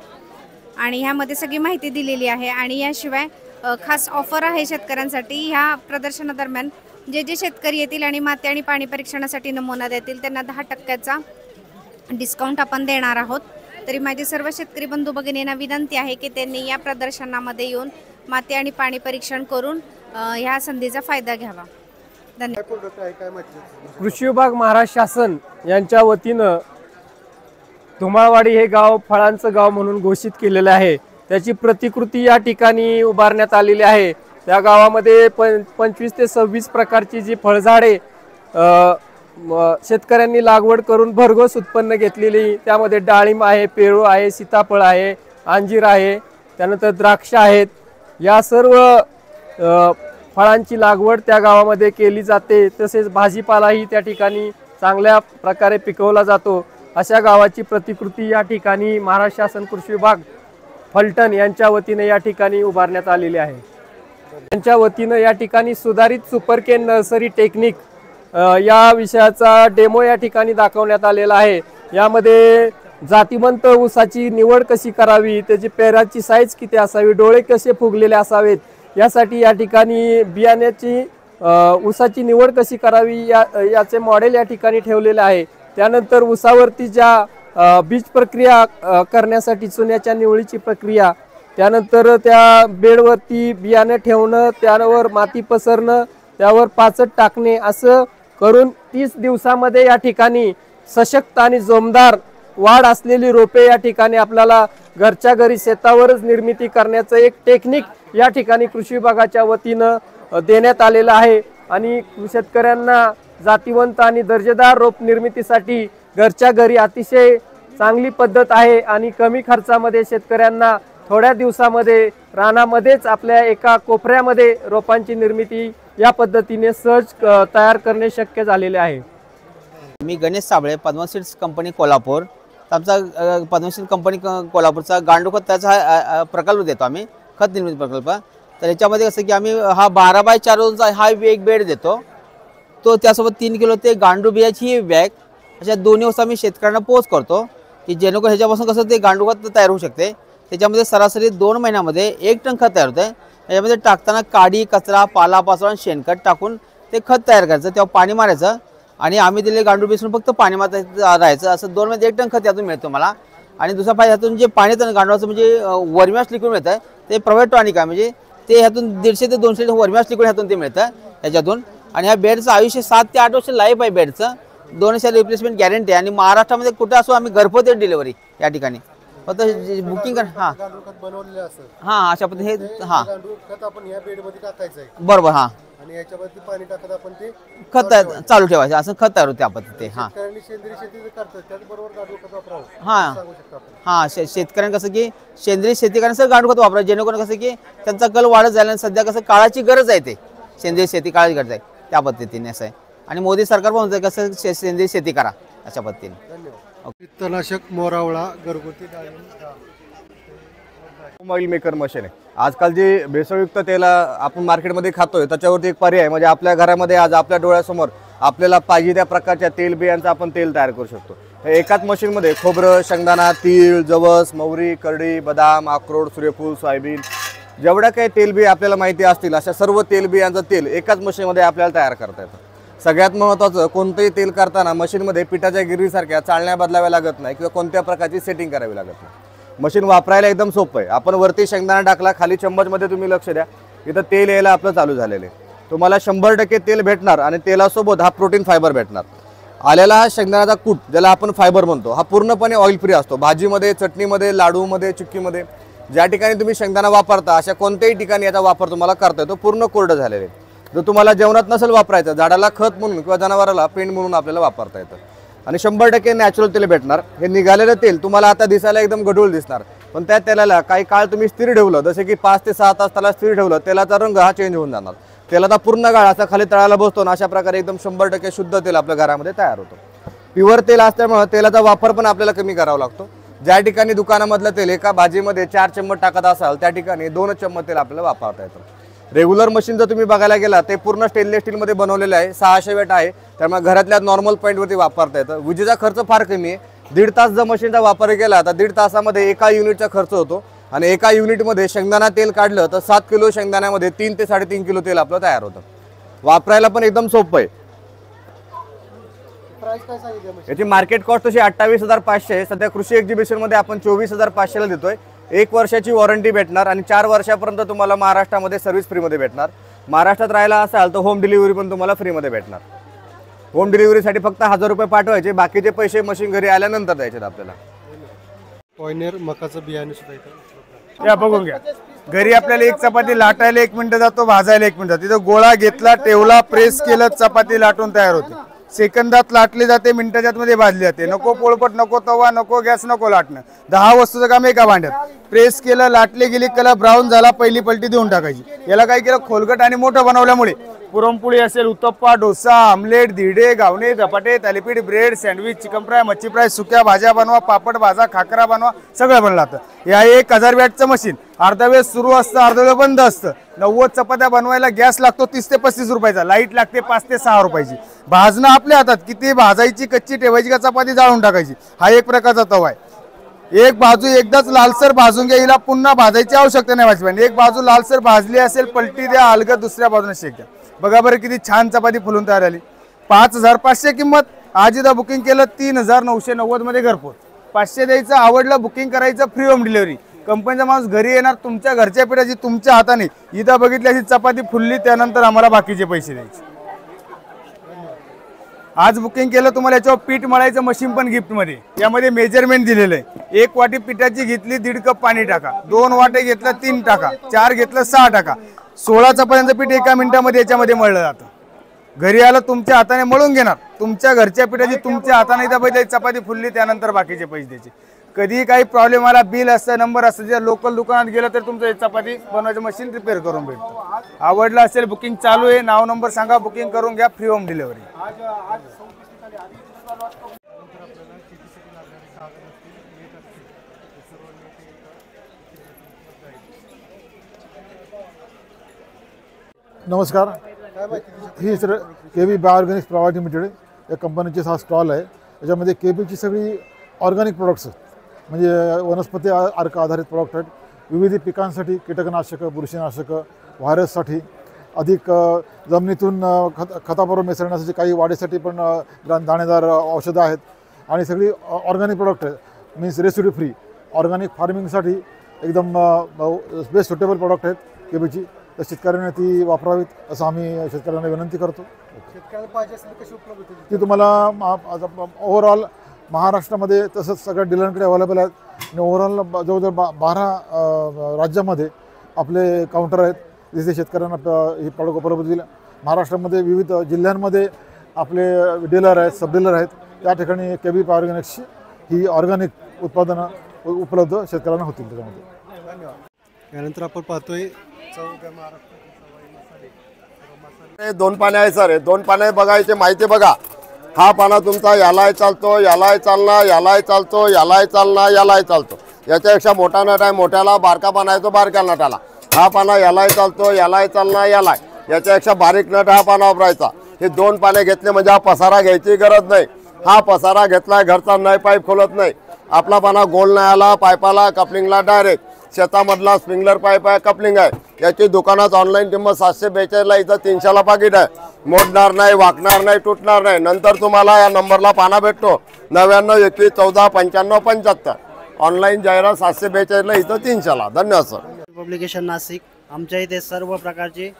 Speaker 13: आणि ह्यामध्ये सगळी माहिती दिलेली आहे. आणि याशिवाय खास ऑफर आहे शेतकऱ्यांसाठी. ह्या प्रदर्शनादरम्यान जे जे शेतकरी येतील आणि माती आणि पाणी परीक्षणासाठी नमुना देतील त्यांना 10% डिस्काउंट आपण देणार आहोत. तरी माझे सर्व शेतकरी बंधू भगिनींना विनंती आहे की त्यांनी या प्रदर्शनामध्ये येऊन माती आणि पाणी परीक्षण करून ह्या संधीचा फायदा घ्यावा. धन्यवाद.
Speaker 14: कृषी विभाग महाराष्ट्र शासन यांच्या वतीनं धुमाळवाडी हे गाव फळांचं गाव म्हणून घोषित केलेलं आहे. त्याची प्रतिकृती या ठिकाणी उभारण्यात आलेली आहे. त्या गावामध्ये 25 ते 26 प्रकारची जी फळझाडे शेतकऱ्यांनी लागवड करून भरघोस उत्पन्न घेतलेली, त्यामध्ये डाळिंब आहे, पेरू आहे, सीताफळ आहे, अंजीर आहे, त्यानंतर द्राक्ष आहेत. या सर्व फळांची लागवड त्या गावामध्ये केली जाते. तसेच भाजीपालाही त्या ठिकाणी चांगल्या प्रकारे पिकवला जातो. अशा गावाची प्रतिकृती या ठिकाणी महाराष्ट्र शासन कृषी विभाग फलटण यांच्या वतीने या ठिकाणी उभारण्यात आलेली आहे. त्यांच्या वतीनं या ठिकाणी सुधारित सुपरकेन नर्सरी टेक्निक या विषयाचा डेमो या ठिकाणी दाखवण्यात आलेला आहे. यामध्ये जातिवंत ऊसाची निवड कशी करावी, त्याची पेराची साईज किती असावी, डोळे कसे फुगलेले असावेत, यासाठी या ठिकाणी बियाण्याची ऊसाची निवड कशी करावी याचे मॉडेल या ठिकाणी ठेवलेले आहे. त्यानंतर ऊसावरती ज्या बीज प्रक्रिया करण्यासाठी चुन्याच्या निवडीची प्रक्रिया, त्यानंतर त्या बेडवरती बियाणे ठेवणं, त्यावर माती पसरणं, त्यावर पाचट टाकणे, असं करून 30 दिवसामध्ये या ठिकाणी सशक्त आणि जोमदार वाढ असलेली रोपे या ठिकाणी आपल्याला घरच्या घरी शेतावरच निर्मिती करण्याचं एक टेक्निक या ठिकाणी कृषी विभागाच्या वतीनं देण्यात आलेलं आहे आणि शेतकऱ्यांना जातीवंत आणि दर्जेदार रोप निर्मितीसाठी घरच्या घरी अतिशय चांगली पद्धत आहे आणि कमी खर्चामध्ये शेतकऱ्यांना थोड्या दिवसामध्ये रानामध्येच आपल्या एका कोपऱ्यामध्ये रोपांची निर्मिती या पद्धतीने सहज तयार करणे शक्य झालेले आहे।
Speaker 15: मी गणेश साबळे, पद्मसीड्स कंपनी कोल्हापूर। आमचा पद्मसीड्स कंपनी कोल्हापूरचा गांडूखत त्याचा प्रकल्प देतो आम्ही, खत निर्मिती प्रकल्प। तर याच्यामध्ये कसं की आम्ही हा 12x4 हा एक बेड देतो, तो त्यासोबत 3 किलो ते गांडूळ बियाची बॅग, अशा दोन्ही वस्तू आम्ही शेतकऱ्यांना पोच करतो की जेणेकरून ह्याच्यापासून कसं ते गांडूखत तयार होऊ शकते। त्याच्यामध्ये सरासरी 2 महिन्यामध्ये 1 टन खत तयार होतं। याच्यामध्ये टाकताना काडी, कचरा, पालापाचोळा आणि शेणखत टाकून ते खत तयार करायचं, तेव्हा पाणी मारायचं आणि आम्ही दिले गांडूळ बिसून फक्त पाणी मारायचं राहायचं। असं 2 महिन्यात 1 टन खत यातून मिळतो मला। आणि दुसरा फायदा ह्यातून जे पाणी येतं गांडूळाचं म्हणजे वर्मियास लिक्विड मिळतं, ते प्रायव्हेट टॉनिक आहे, म्हणजे ते ह्यातून 150 ते 200 वर्मियास लिक्विड ह्यातून ते मिळतं ह्याच्यातून। आणि ह्या बेडचं आयुष्य 7 ते 8 वर्ष लाईफ आहे बेडचं, 2 वर्ष रिप्लेसमेंट गॅरंटी आहे। आणि महाराष्ट्रामध्ये कुठे असो आम्ही घरपोच डिलिव्हरी या ठिकाणी फक्त बुकिंग कर। हां हां अशा पद्धतीने हां
Speaker 1: आपण या बेडमध्ये टाकायचं आहे
Speaker 15: बरोबर। हां
Speaker 1: आणि याच्यामध्ये पाणी टाकत आपण ते
Speaker 15: खत चालू ठेवायचं, असं खत तयार होते त्या पद्धतीने। हां
Speaker 1: सेंद्रिय शेती करतात त्याचबरोबर गांडूळ खत वापरावं
Speaker 15: हां हां शेतकऱ्यांना कसं की सेंद्रिय शेती करण्याचं गांडूळ खत वापरावं, जेणेकरून कसं की त्यांचा कल वाढत झाला। सध्या कसं काळाची गरज आहे, ते सेंद्रिय शेती काळाची गरज आहे त्या पद्धतीने असं आहे। आणि मोदी सरकार पण म्हणतं कसं सेंद्रिय शेती करा अशा पद्धतीने।
Speaker 1: तणनाशक, मोरावळा, घरगुती
Speaker 16: ऑइल मेकर मशीन आहे। आजकाल जी भेसळयुक्त तेल आपण मार्केटमध्ये खातोय त्याच्यावरती एक पर्याय म्हणजे आपल्या घरामध्ये आज आपल्या डोळ्यासमोर आपल्याला पाहिजे त्या प्रकारच्या तेल बियांचं आपण तेल तयार करू शकतो। एकाच मशीनमध्ये खोबरं, शेंगदाणा, तीळ, जवस, मोहरी, करडी, बदाम, अक्रोड, सूर्यफूल, सोयाबीन जेवढ्या काही तेलबिया आपल्याला माहिती असतील अशा सर्व तेलबियांचं तेल एकाच मशीनमध्ये आपल्याला तयार करता येतं। सगळ्यात महत्त्वाचं कोणतेही तेल करताना मशीनमध्ये पिठाच्या गिरणीसारख्या चाळण्या बदलाव्या लागत नाही किंवा कोणत्या प्रकारची सेटिंग करावी लागत नाही। मशीन वापरायला एकदम सोपं आहे। आपण वरती शेंगदाणा टाकला, खाली चम्मचमध्ये तुम्ही लक्ष द्या, इथं तेल यायला आपलं चालू झालेलं आहे। तुम्हाला 100% तेल भेटणार आणि तेलासोबत हा प्रोटीन फायबर भेटणार। आलेला हा शेंगदाण्याचा कूट ज्याला आपण फायबर म्हणतो हा पूर्णपणे ऑइल फ्री असतो। भाजीमध्ये, चटणीमध्ये, लाडूमध्ये, चिक्कीमध्ये ज्या ठिकाणी तुम्ही शेंगदाणा वापरता अशा कोणत्याही ठिकाणी याचा वापर तुम्हाला करता येतो, पूर्ण कोरडं झालेलं आहे। जर तुम्हाला जेवणात नसेल वापरायचं, झाडाला खत म्हणून किंवा जनावराला पेंड म्हणून आपल्याला वापरता येतं। आणि 100% नॅचरल तेल भेटणार। हे निघालेलं तेल तुम्हाला आता दिसायला एकदम गढूळ दिसणार, पण त्या तेलाला काही काळ तुम्ही स्थिर ठेवलं, जसे की 5 ते 6 तास त्याला स्थिर ठेवलं, तेलाचा रंग हा चेंज होऊन जाणार। तेलाचा पूर्ण गाळ असा खाली तळाला बसतो ना, अशा प्रकारे एकदम 100% शुद्ध तेल आपल्या घरामध्ये तयार होतं। प्युअर तेल असल्यामुळे तेलाचा वापर पण आपल्याला कमी करावा लागतो। ज्या ठिकाणी दुकानामधलं तेल एका भाजीमध्ये 4 चम्मच टाकत असाल त्या ठिकाणी 2 चम्मच तेल आपल्याला वापरता येतं। रेग्युलर मशीन जर तुम्ही बघायला गेला ते पूर्ण स्टेनलेस स्टीलमध्ये बनवलेलं आहे, 600 वॅट आहे, त्यामुळे घरातल्या नॉर्मल पॉईंटवरती वापरता येतं। विजेचा खर्च फार कमी आहे। 1.5 तास जर मशीनचा वापर केला तर 1.5 तासामध्ये एका युनिटचा खर्च होतो आणि एका युनिटमध्ये शेंगदाणा तेल काढलं तर 7 किलो शेंगदाण्यामध्ये 3 ते 3.5 किलो तेल आपलं तयार होतं। वापरायला पण एकदम सोपं आहे। याची मार्केट कॉस्ट तशी 28,500 आहे। सध्या कृषी एक्झिबिशनमध्ये आपण 24,500ला देतोय। 1 वर्षाची वॉरंटी भेटणार आणि 4 वर्षापर्यंत तुम्हाला महाराष्ट्रामध्ये सर्व्हिस फ्रीमध्ये भेटणार। महाराष्ट्रात राहायला असाल तर होम डिलिव्हरी पण तुम्हाला फ्रीमध्ये भेटणार। होम डिलिव्हरीसाठी फक्त 1000 रुपये पाठवायचे, बाकीचे पैसे मशीन घरी आल्यानंतर द्यायचे आपल्याला।
Speaker 1: पॉइनेर मकाचं बियाणे सुद्धा इथं
Speaker 17: या बघून घ्या। घरी आपल्याला एक चपाती लाटायला 1 मिनिट जातो, भाजायला 1 मिनिट जातो। तिथं गोळा घेतला, ठेवला, प्रेस केलं, चपाती लाटून तयार होते। सेकंदात लाटली जाते, मिनिटाच्या मध्ये भाजली जाते। नको पोळपट, नको तवा, नको गॅस, नको लाटणं। 10 वस्तूचं काम एका भांड्यात। प्रेस केलं, लाटले गेली, कलर ब्राऊन झाला, पहिली पलटी देऊन टाकायची। याला काय केलं, खोलगट आणि मोठं बनवल्यामुळे पुरणपोळी असेल, उत्तप्पा, डोसा, आमलेट, धिरडे, गावणे, धपाटे, thalipeeth, bread, sandwich, chicken fry, मच्छी फ्राय, सुक्या भाज्या बनवा, पापड भाजा, खाकरा बनवा, सगळं बनलं जातं। या 1000 वॅटचं मशीन अर्धा वेळ सुरू असतं, अर्धा वेळ बंद असतं। 90 चपात्या बनवायला गॅस लागतो 30 ते 35 रुपयाचा, लाईट लागते 5 ते 6 रुपयाची। भाजणं आपल्या हातात, किती भाजायची, कच्ची ठेवायची का चपाती जाळून टाकायची, हा एक प्रकारचा तवा आहे। एक बाजू एकदाच लालसर भाजून घ्या, हिला पुन्हा भाजायची आवश्यकता नाही भाजी। एक बाजू लालसर भाजली असेल, पलटी द्या, अलगद दुसऱ्या बाजूने शेक द्या। बघा बरं किती छान चपाती फुलून तयार झाली। 5500 किंमत, आज इथं बुकिंग केलं 3990 मध्ये घरपोच। 500 द्यायचं, आवडलं बुकिंग करायचं, फ्री होम डिलिव्हरी। कंपनीचा माणूस घरी येणार, तुमच्या घरच्या पिठाची तुमच्या हाताने इथं बघितली अशी चपाती फुलली, त्यानंतर आम्हाला बाकीचे पैसे द्यायचे। आज बुकिंग केलं तुम्हाला याच्यावर पीठ मळायचं मशीन पण गिफ्टमध्ये, यामध्ये मेजरमेंट दिलेलं आहे। 1 वाटी पिठाची घेतली 1.5 कप पाणी टाका, 2 वाटे घेतलं 3 टाका, 4 घेतलं 6 टाका, 16 चपात्यांचं पीठ एका मिनिटामध्ये याच्यामध्ये मळलं जातं। घरी आलं तुमच्या हाताने मळून घेणार, तुमच्या घरच्या पिठाची तुमच्या हाताने इथं पहिले चपाती फुलली त्यानंतर बाकीचे पैसे द्यायचे। कधी काही प्रॉब्लेम आला, बिल असतं, नंबर असतं, जर लोकल दुकानात गेलं तर तुमचं चपाती बनवायचं मशीन रिपेअर करून भेटतं। आवडलं असेल बुकिंग चालू आहे, नाव नंबर सांगा, बुकिंग करून घ्या, फ्री होम डिलिव्हरी।
Speaker 18: नमस्कार, ही सर KB बायोऑर्गॅनिक्स प्रायव्हेट लिमिटेड या कंपनीचे हा स्टॉल आहे। याच्यामध्ये KBची सगळी ऑर्गॅनिक प्रोडक्ट्स म्हणजे वनस्पती अर्क आधारित प्रोडक्ट आहेत। विविध पिकांसाठी कीटकनाशक, बुरशीनाशक, व्हायरससाठी, अधिक जमिनीतून खताबरोबर मिसळण्यासाठी, काही वाढीसाठी पण दाणेदार औषधं आहेत आणि सगळी ऑर्गॅनिक प्रोडक्ट आहेत। मीन्स रेसिड्यू फ्री ऑर्गॅनिक फार्मिंगसाठी एकदम बेस्ट सुटेबल प्रोडक्ट आहेत KBची। तर शेतकऱ्यांनी ती वापरावीत असं आम्ही शेतकऱ्यांना विनंती करतो।
Speaker 1: शेतकऱ्याला पाहिजे असेल कशी उपलब्ध होतील?
Speaker 18: ती तुम्हाला ओव्हरऑल महाराष्ट्रामध्ये तसंच सगळ्या डीलरांकडे अवेलेबल आहेत आणि ओव्हरऑल जवळजवळ 12 राज्यामध्ये आपले काउंटर आहेत जिथे शेतकऱ्यांना ही प्रॉडक्ट उपलब्ध होईल। महाराष्ट्रामध्ये विविध जिल्ह्यांमध्ये आपले डीलर आहेत, सब डीलर आहेत, त्या ठिकाणी KB बायोऑर्गॅनिक्सची ही ऑर्गॅनिक उत्पादनं उपलब्ध शेतकऱ्यांना होतील त्याच्यामध्ये।
Speaker 1: धन्यवाद। यानंतर आपण पाहतोय
Speaker 19: दोन पाने आहे सर, 2 पाने बघायचे माहिती बघा। हा पाना तुमचा यालाही चालतो, यालाही चालणार, यालाही चालतो, यालाही चालणार, यालाही चालतो। याच्यापेक्षा मोठा नट आहे मोठ्याला, बारका पाना आहे तो बारक्या नटाला। हा पाना यालाही चालतो, यालाही चालणार, यालाही, याच्यापेक्षा बारीक नट हा पाना वापरायचा। हे 2 पाने घेतले म्हणजे हा पसारा घ्यायची गरज नाही। हा पसारा घेतलाय घरचा नाही, पाईप खोलत नाही, आपला पाना गोल नाही आला, पाईपाला कपलिंगला डायरेक्ट, शेतामधला स्प्रिंगलर पाईप आहे, कपलिंग आहे। याची दुकानात ऑनलाईन किंमत 742ला, इथं 300ला पाकिट आहे। मोडणार नाही, वाकणार नाही, तुटणार नाही। नंतर तुम्हाला या नंबरला पाना भेटतो 99 21 14 95 75। ऑनलाईन जाहिरात 742ला, इथं 300ला। धन्यवाद सर।
Speaker 20: पब्लिकेशन नाशिक, आमच्या इथे सर्व प्रकारचे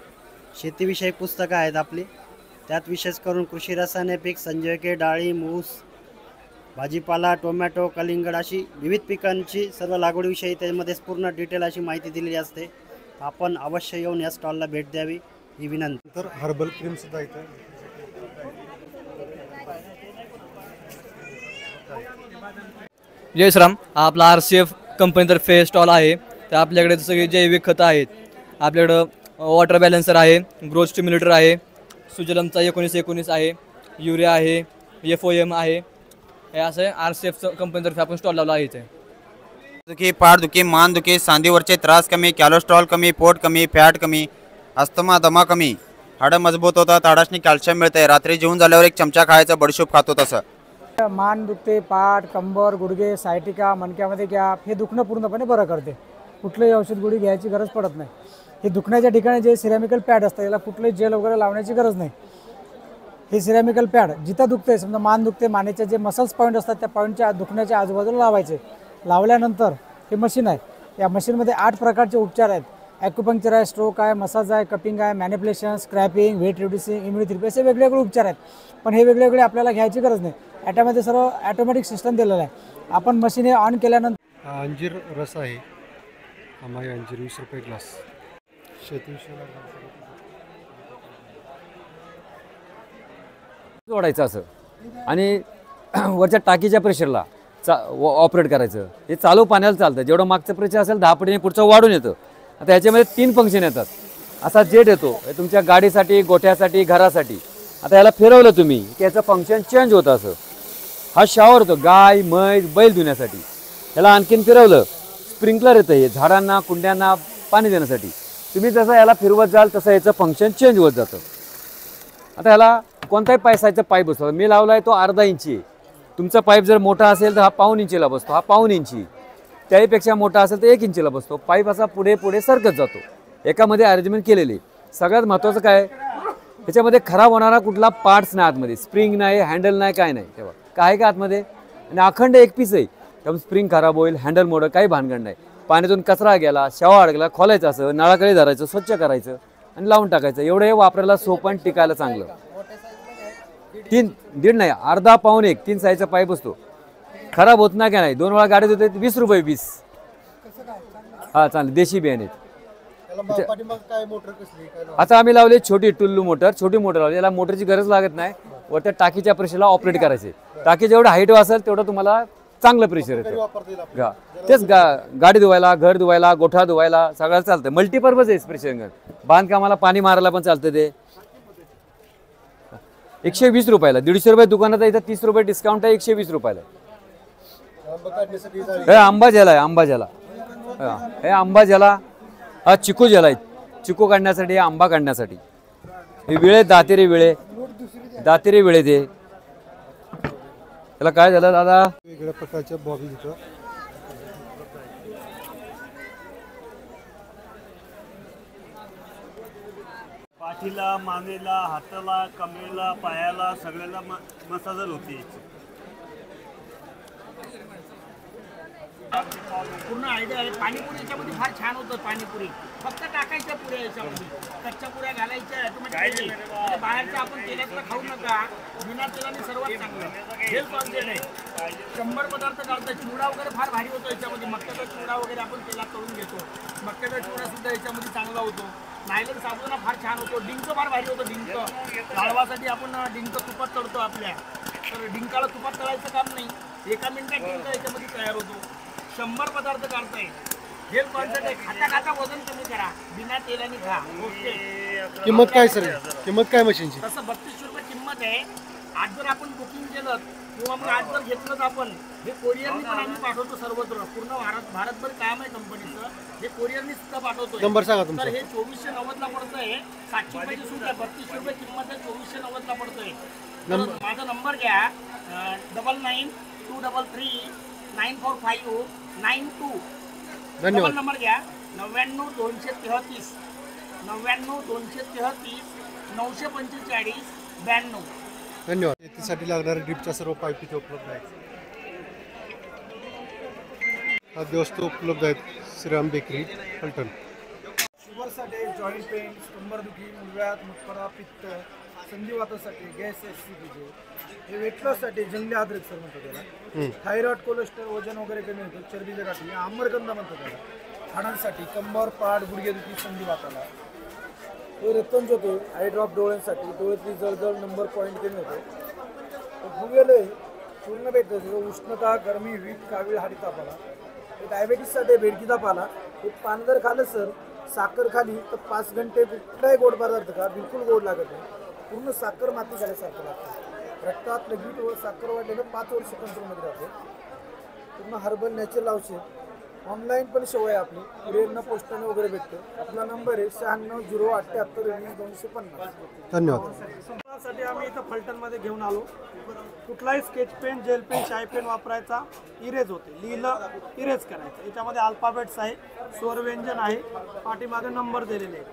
Speaker 20: शेतीविषयक पुस्तकं आहेत आपली। त्यात विशेष करून कृषी रसायने पीक, संजयके, डाळिंब, ऊस, भाजीपाला, टोमॅटो, कलिंगड अशी विविध पिकांची सर्व लागवडीविषयी त्यामध्ये पूर्ण डिटेल अशी माहिती दिलेली असते। आपण अवश्य येऊन या स्टॉलला भेट द्यावी ही विनंती।
Speaker 1: तर हर्बल क्रीम सुद्धा इथे
Speaker 21: जय श्रीराम। आपला RCF कंपनीतर्फे स्टॉल आहे। तर आपल्याकडे सगळी जैविक खतं आहेत, आपल्याकडं वॉटर बॅलन्सर आहे, ग्रोथ स्टिम्युलेटर आहे, सुजलमचा 1919 आहे, युरिया आहे, FOM आहे। हे असं RCF कंपनीतर्फे आपण स्टॉल लावला आहे इथे।
Speaker 22: दुखी, पाठदुखी, मानदुखी, सांधीवरचे त्रास कमी, कॅलेस्ट्रॉल कमी, पोट कमी, फॅट कमी, अस्थमा, दमा कमी, हाडं मजबूत होतात, हाडासनी कॅल्शियम मिळते। रात्री जेवून झाल्यावर 1 चमचा खायचा, बडीशोप खातो तसं।
Speaker 23: मान दुखते, पाठ, कंबर, गुडघे, सायटिका, मणक्यामध्ये गॅप, हे दुखणं पूर्णपणे बरं करते। कुठलंही औषध गोळी घ्यायची गरज पडत नाही। हे दुखण्याच्या ठिकाणी जे सिरॅमिकल पॅड असतं याला कुठलंही जेल वगैरे लावण्याची गरज नाही। हे सिरॅमिकल पॅड जिथं दुखते, समजा मान दुखते, मानेचे जे मसल्स पॉईंट असतात त्या पॉईंटच्या दुखण्याच्या आजूबाजूला लावायचे। लावल्यानंतर हे मशीन आहे, या मशीनमध्ये 8 प्रकारचे उपचार आहेत। ॲक्युपंक्चर आहे, स्ट्रोक आहे, मसाज आहे, कपिंग आहे, मॅनिप्युलेशन, स्क्रॅपिंग, वेट रिड्युसिंग, इम्युनिथेरपी, असे वेगवेगळे उपचार आहेत। पण हे वेगवेगळे आपल्याला घ्यायची गरज नाही, ॲटोमध्ये सर्व ॲटोमॅटिक सिस्टम दिलेलं आहे। आपण मशीन हे ऑन केल्यानंतर
Speaker 1: अंजीर रस आहे, आम्हाला अंजीर 20 रुपये ग्लास।
Speaker 24: जोडायचं असं आणि वरच्या टाकीच्या प्रेशरला ऑपरेट करायचं। हे चालू पाण्याला चालतं, जेवढं मागचं प्रेशर असेल 10 पटीने पुढचं वाढून येतं। आता याच्यामध्ये 3 फंक्शन येतात। असा जेट येतो, हे तुमच्या गाडीसाठी, गोठ्यासाठी, घरासाठी। आता याला फिरवलं तुम्ही की याचं फंक्शन चेंज होतं असं। हा शॉवर होतो गाय, म्हैस, बैल धुण्यासाठी। याला आणखीन फिरवलं, स्प्रिंकलर येतं, हे झाडांना, कुंड्यांना पाणी देण्यासाठी। तुम्ही जसं याला फिरवत जाल तसं याचं फंक्शन चेंज होत जातं। आता याला कोणताही पैसाचा पाईप बसतो, मी लावला आहे तो अर्धा इंची। तुमचा पाईप जर मोठा असेल तर हा 1.5 इंचीला बसतो, हा 1.5 इंची। त्याहीपेक्षा मोठा असेल तर 1 इंचीला बसतो। पाईप असा पुढे पुढे सरकत जातो, एकामध्ये अरेंजमेंट केलेली। सगळ्यात महत्त्वाचं काय, त्याच्यामध्ये खराब होणारा कुठला पार्ट्स नाही आतमध्ये, स्प्रिंग नाही, हँडल नाही, काय नाही। तेव्हा काय का आतमध्ये, आणि अखंड एक पीस आहे, त्यामुळे स्प्रिंग खराब होईल, हँडल मोडं, काही भानगड नाही। पाण्यातून कचरा गेला, शेवा अडकला, खोलायचं असं, नळाकडे धरायचं, स्वच्छ करायचं आणि लावून टाकायचं। एवढं हे वापरायला सोपं आणि टिकायला चांगलं। दीड नाही, अर्धा पाऊण 1 3 साईजचा पाईप असतो. खराब होत नाही का नाही. 2 वेळा गाडीत होते 20 रुपये 20. हा चालेल, देशी बियाणे. आता आम्ही लावले छोटी टुल्लू मोटर, छोटी मोटर लावली. याला मोटरची गरज लागत नाही. वर त्या टाकीच्या प्रेशरला ऑपरेट करायचे. टाकी जेवढं हाईट असेल तेवढं तुम्हाला चांगलं प्रेशर येतं. तेच गाडी धुवायला, घर धुवायला, गोठा धुवायला सगळं चालतं. मल्टीपर्पज आहे प्रेशर गन. बांधकामाला पाणी मारायला पण चालतं ते. 120 रुपयाला. 150 रुपये दुकानात आहे, इथं 30 रुपये डिस्काउंट आहे. 120 रुपयाला. हे आंबा ज्याला आहे, आंबा ज्याला हे आंबा ज्याला, हा चिकू ज्याला आहे. चिकू काढण्यासाठी, आंबा काढण्यासाठी. हे विळे, दातेरी विळे, दातेरी विळे ते. त्याला काय झालं दादा?
Speaker 1: वेगवेगळ्या प्रकारच्या बॉबी इथं
Speaker 2: पाठीला, मानेला, हाताला, कमरेला, पायाला सगळ्याला मसाजर होते.
Speaker 3: पूर्ण आयडिया आहे. पाणीपुरी याच्यामध्ये फार छान होतं. पाणीपुरी फक्त टाकायच्या पुऱ्या याच्यामध्ये, कच्च्या पुऱ्या घालायच्या ऑटोमॅटिक. बाहेरचं आपण तेलातलं खाऊ नका. बिना तेलाने सर्वात चांगलं हेल्थ कॉन्शियस आहे. 100 पदार्थ घालतात. चिवडा वगैरे फार भारी होतो याच्यामध्ये. मक्याचा चिवडा वगैरे आपण तेलात तळून घेतो. मक्याचा चिवडा सुद्धा याच्यामध्ये चांगला होतो. नायलॉन साबुना फार छान होतो. डिंक फार भारी होतो. डिंक लाडवासाठी आपण डिंक तुपात तळतो आपल्या. तर डिंकाला तुपात तळायचं काम नाही. 1 मिनिटात डिंक याच्यामध्ये तयार होतो. 100 पदार्थ काढताय. हेल्थ कॉन्शियस आहे. खाता खाता वजन कमी करा. बिना तेलाने खा. ओके.
Speaker 1: किंमत काय सर? किंमत काय मशीनची?
Speaker 3: तसं 32 रुपये किंमत आहे. आज जर आपण बुकिंग केलं किंवा मग आज जर घेतलं आपण, हे कोरियरनी पण आम्ही पाठवतो सर्वत्र. पूर्ण भारतभर काम आहे कंपनीचं. हे कोरियरनी सुद्धा पाठवतो.
Speaker 1: नंबर सांगा तुमचा.
Speaker 3: तर हे 2490 ला पडतंय. 700 रुपयाची सूट आहे. 32 रुपये किंमत आहे. 2490 ला पडतोय. माझा नंबर घ्या 9923394592.
Speaker 1: धन्यवाद.
Speaker 3: नंबर घ्या 99233 99233 945 92.
Speaker 1: धन्यवाद. शेतीसाठी लागणाऱ्या ड्रिपच्या सर्व पाईप इथे उपलब्ध आहेत. खाद्य वस्तू उपलब्ध आहेत. श्रीराम बेकरी, फलटण.
Speaker 4: शुगरसाठी, जॉईंट पेन, कंबरदुखी, मुळव्याध, मुतखडा, पित्त, संधिवातासाठी गॅस, एसिडिटी. हे वेट लॉससाठी जंगली अद्रक सर म्हणतो त्याला. थायरॉइड, कोलेस्ट्रॉल, वजन वगैरे कमी होतं. चरबीच्या गाठी, आंबरगंधा म्हणतो त्याला. हाडांसाठी कंबर, पाठ, गुडघेदुखी, संधिवाताला. तो रक्तम होतो. आय ड्रॉप डोळ्यांसाठी, डोळ्यातली जळजळ, नंबर पॉईंट कमी होतो. फुगेले पूर्ण भेटतं. उष्णता, गरमी, वीट, कावीळ, हाडी तापाला. डायबेटीससाठी भेडकी तापाला. हे पान जर खाल्लं सर, साखर खाली तर 5 घंटे कुठलाही गोड पदार्थ खा, बिलकुल गोड लागत नाही. पूर्ण साखर माती झाल्यासारखं लागतं. रक्तात लगीट व साखर वाढलेलं 5 वर्ष कंट्रोलमध्ये राहते. पूर्ण हर्बल नॅचरल औषध. ऑनलाईन पण सेवा आहे आपली. कुरिअरनं, पोस्टाने वगैरे भेटते. आपला नंबर आहे 9608720250.
Speaker 1: धन्यवाद.
Speaker 4: साठी आम्ही इथं फलटणमध्ये घेऊन आलो. कुठलाही स्केच पेन, जेल पेन, शाई पेन वापरायचा. इरेज होते. लिहिलं इरेज करायचं. याच्यामध्ये अल्फाबेट्स आहे, स्वरव्यंजन आहे, पाठीमागे नंबर दिलेले आहे.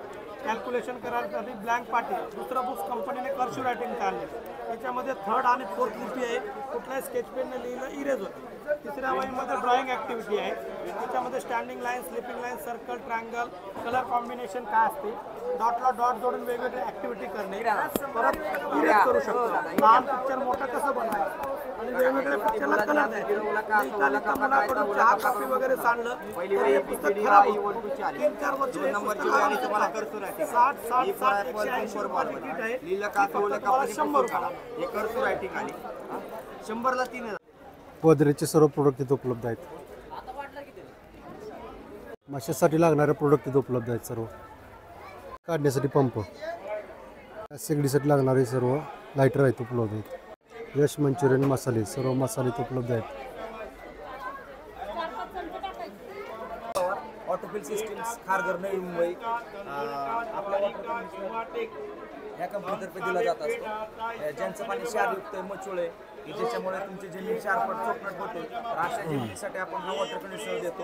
Speaker 4: कॅल्क्युलेशन करायसाठी ब्लँक पाटी. दुसरं बुक्स कंपनीने कर्सिव्ह रायटिंग काढले. याच्यामध्ये 3rd आणि 4th लिपी आहे. कुठल्याही स्केच पेनने लिहिलं इरेज होते. तिसऱ्या वहीमध्ये ड्रॉइंग ॲक्टिव्हिटी आहे. त्याच्यामध्ये standing line, sleeping line, circle, triangle, colour combination काय असते, डॉटला डॉट जोडून वेगवेगळी ॲक्टिव्हिटी करणे. परत इरेज करू शकतो. लहान पिक्चर मोठं कसं बनवायचं आणि वेगवेगळ्या पिक्चरला कलर द्यायचे. मुलाकडून चहा कॉफी वगैरे सांडलं तर हे पुस्तक खराब होतं. 3-4 वर्ष 60 तिकीट आहे. 100 3
Speaker 1: गोदरेजचे सर्व प्रोडक्ट इथे उपलब्ध आहेत. माशासाठी लागणारे प्रोडक्ट इथे उपलब्ध आहेत. सर्व काढण्यासाठी पंप, शेगडीसाठी लागणारे सर्व लायटर आहेत उपलब्ध आहेत. यश मंचुरियन मसाले, सर्व मसाले इथे उपलब्ध आहेत.
Speaker 5: ऑटोफिल सिस्टीम्स, खारघर, नवी मुंबई आपल्या या कंपनीतर्फे दिला जात असतो. ज्यांचं पाणी क्षारयुक्त आहे, मचुळे की ज्याच्यामुळे तुमची जमीन 4 पट चौपट होते. तर अशा जमिनीसाठी आपण हा वॉटर कंडिशनर देतो.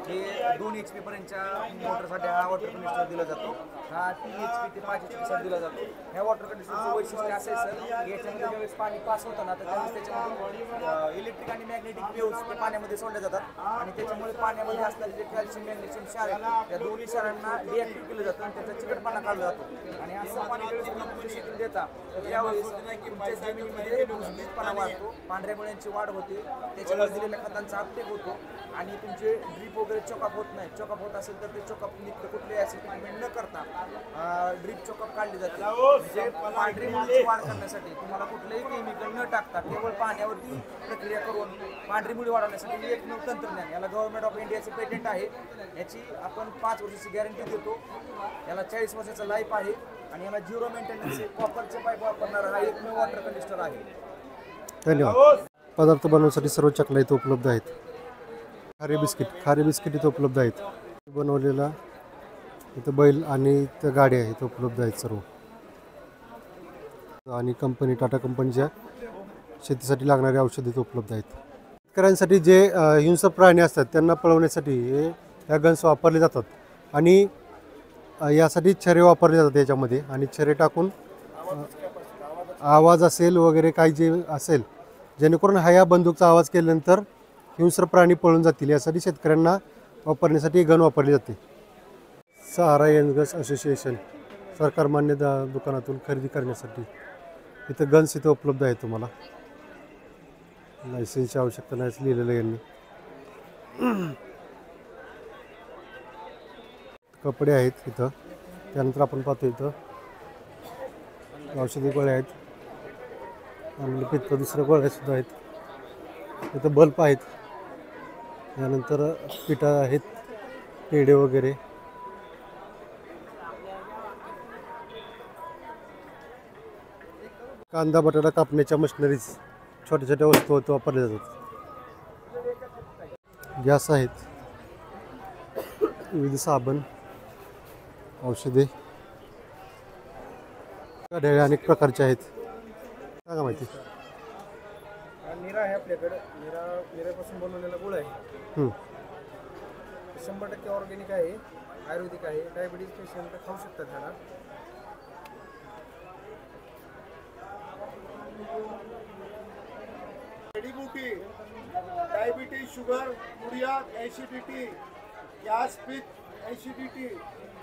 Speaker 5: हे 2 HP पर्यंतच्या मोटरसाठी हा वॉटर कंडिशनर दिला जातो. हा 3 HP ते 5 HP साठी दिला जातो. ह्या वॉटर कंडिशनरचं वैशिष्ट्य असं आहे सर की याच्यामध्ये ज्यावेळेस पाणी पास होतं ना तर त्यावेळेस त्याच्यामध्ये इलेक्ट्रिक आणि मॅग्नेटिक वेव्स ते पाण्यामध्ये सोडल्या जातात आणि त्याच्यामुळे पाण्यामध्ये असणारे जे कॅल्शियम मॅग्नेशियम क्षार आहेत त्या दोन्ही क्षारांना डिॲक्टिव्ह केलं जातं आणि त्याचा चिकटपणा काढला जातो. आणि असं पाणी तुम्ही शेतीला देता तर यावेळेस तुमच्या जमिनीमध्ये भुसभुशीतपणा वाढतो, पांढऱ्या मुळ्यांची वाढ होते, त्याच्यामध्ये दिलेल्या खतांचा अपटेक होतो आणि तुमचे ड्रीप वगैरे चोकअप होत नाही. चोकअप होत असेल तर ते चोकअप निघतं कुठले ॲसिड ट्रीटमेंट न करता ड्रीप चोकअप काढली जाते. म्हणजे पांढरी मुळीची वाढ करण्यासाठी तुम्हाला कुठलंही केमिकल न टाकता केवळ पाण्यावरती प्रक्रिया करून पांढरी मुळी वाढवण्यासाठी एक नवीन तंत्रज्ञान याला गव्हर्नमेंट ऑफ इंडियाचे पेटंट आहे. याची आपण 5 वर्षाची गॅरंटी देतो. याला 40 वर्षाचा लाईफ आहे आणि याला 0 मेंटेनन्स कॉपरचे पाईप वापरणारा हा एकमेव वॉटर कंडिशनर आहे.
Speaker 1: धन्यवाद. पदार्थ बनवण्यासाठी सर्व चकल्या इथं उपलब्ध आहेत. खारे बिस्किट इथं उपलब्ध आहेत. बनवलेला इथं बैल आणि त्या गाड्या इथं उपलब्ध आहेत सर्व. आणि कंपनी टाटा कंपनीच्या शेतीसाठी लागणारे औषधे इथं उपलब्ध आहेत. शेतकऱ्यांसाठी जे हिंस्र प्राणी असतात त्यांना पळवण्यासाठी ह्या गन्स वापरले जातात आणि यासाठी छरे वापरले जातात याच्यामध्ये. आणि छरे टाकून आवाज असेल वगैरे काही जे असेल जेणेकरून या बंदूकचा आवाज केल्यानंतर हिंस्र प्राणी पळून जातील यासाठी शेतकऱ्यांना वापरण्यासाठी गन वापरली जाते. सहारा यंगर्स असोसिएशन सरकार मान्य दुकानातून खरेदी करण्यासाठी इथं गन्स इथं उपलब्ध आहे. तुम्हाला लायसन्सची आवश्यकता नाही लिहिलेलं यांनी. कपडे आहेत इथं. त्यानंतर आपण पाहतो इथं औषधी गोळ्या आहेत आणि पित्त दुसऱ्या गोळ्यासुद्धा आहेत. इथं बल्ब आहेत. त्यानंतर पिठा आहेत, पेढे वगैरे. कांदा बटाटा कापण्याच्या मशिनरीज छोट्या छोट्या वस्तू वापरल्या जातात. गॅस आहेत, विविध साबण, औषधे, घड्याळे अनेक प्रकारचे आहेत. सांगा माहिती.
Speaker 4: निरा आहे आपल्याकडे. निऱ्यापासून बनवलेला गुळ आहे. 100% ऑर्गॅनिक आहे, आयुर्वेदिक आहे. डायबिटीज पेशंट खाऊ शकतात त्याला.
Speaker 6: जडीबुटी, डायबिटीज, शुगर, मुड़िया, एसिडिटी, गैस, पित्त, एसिडिटी,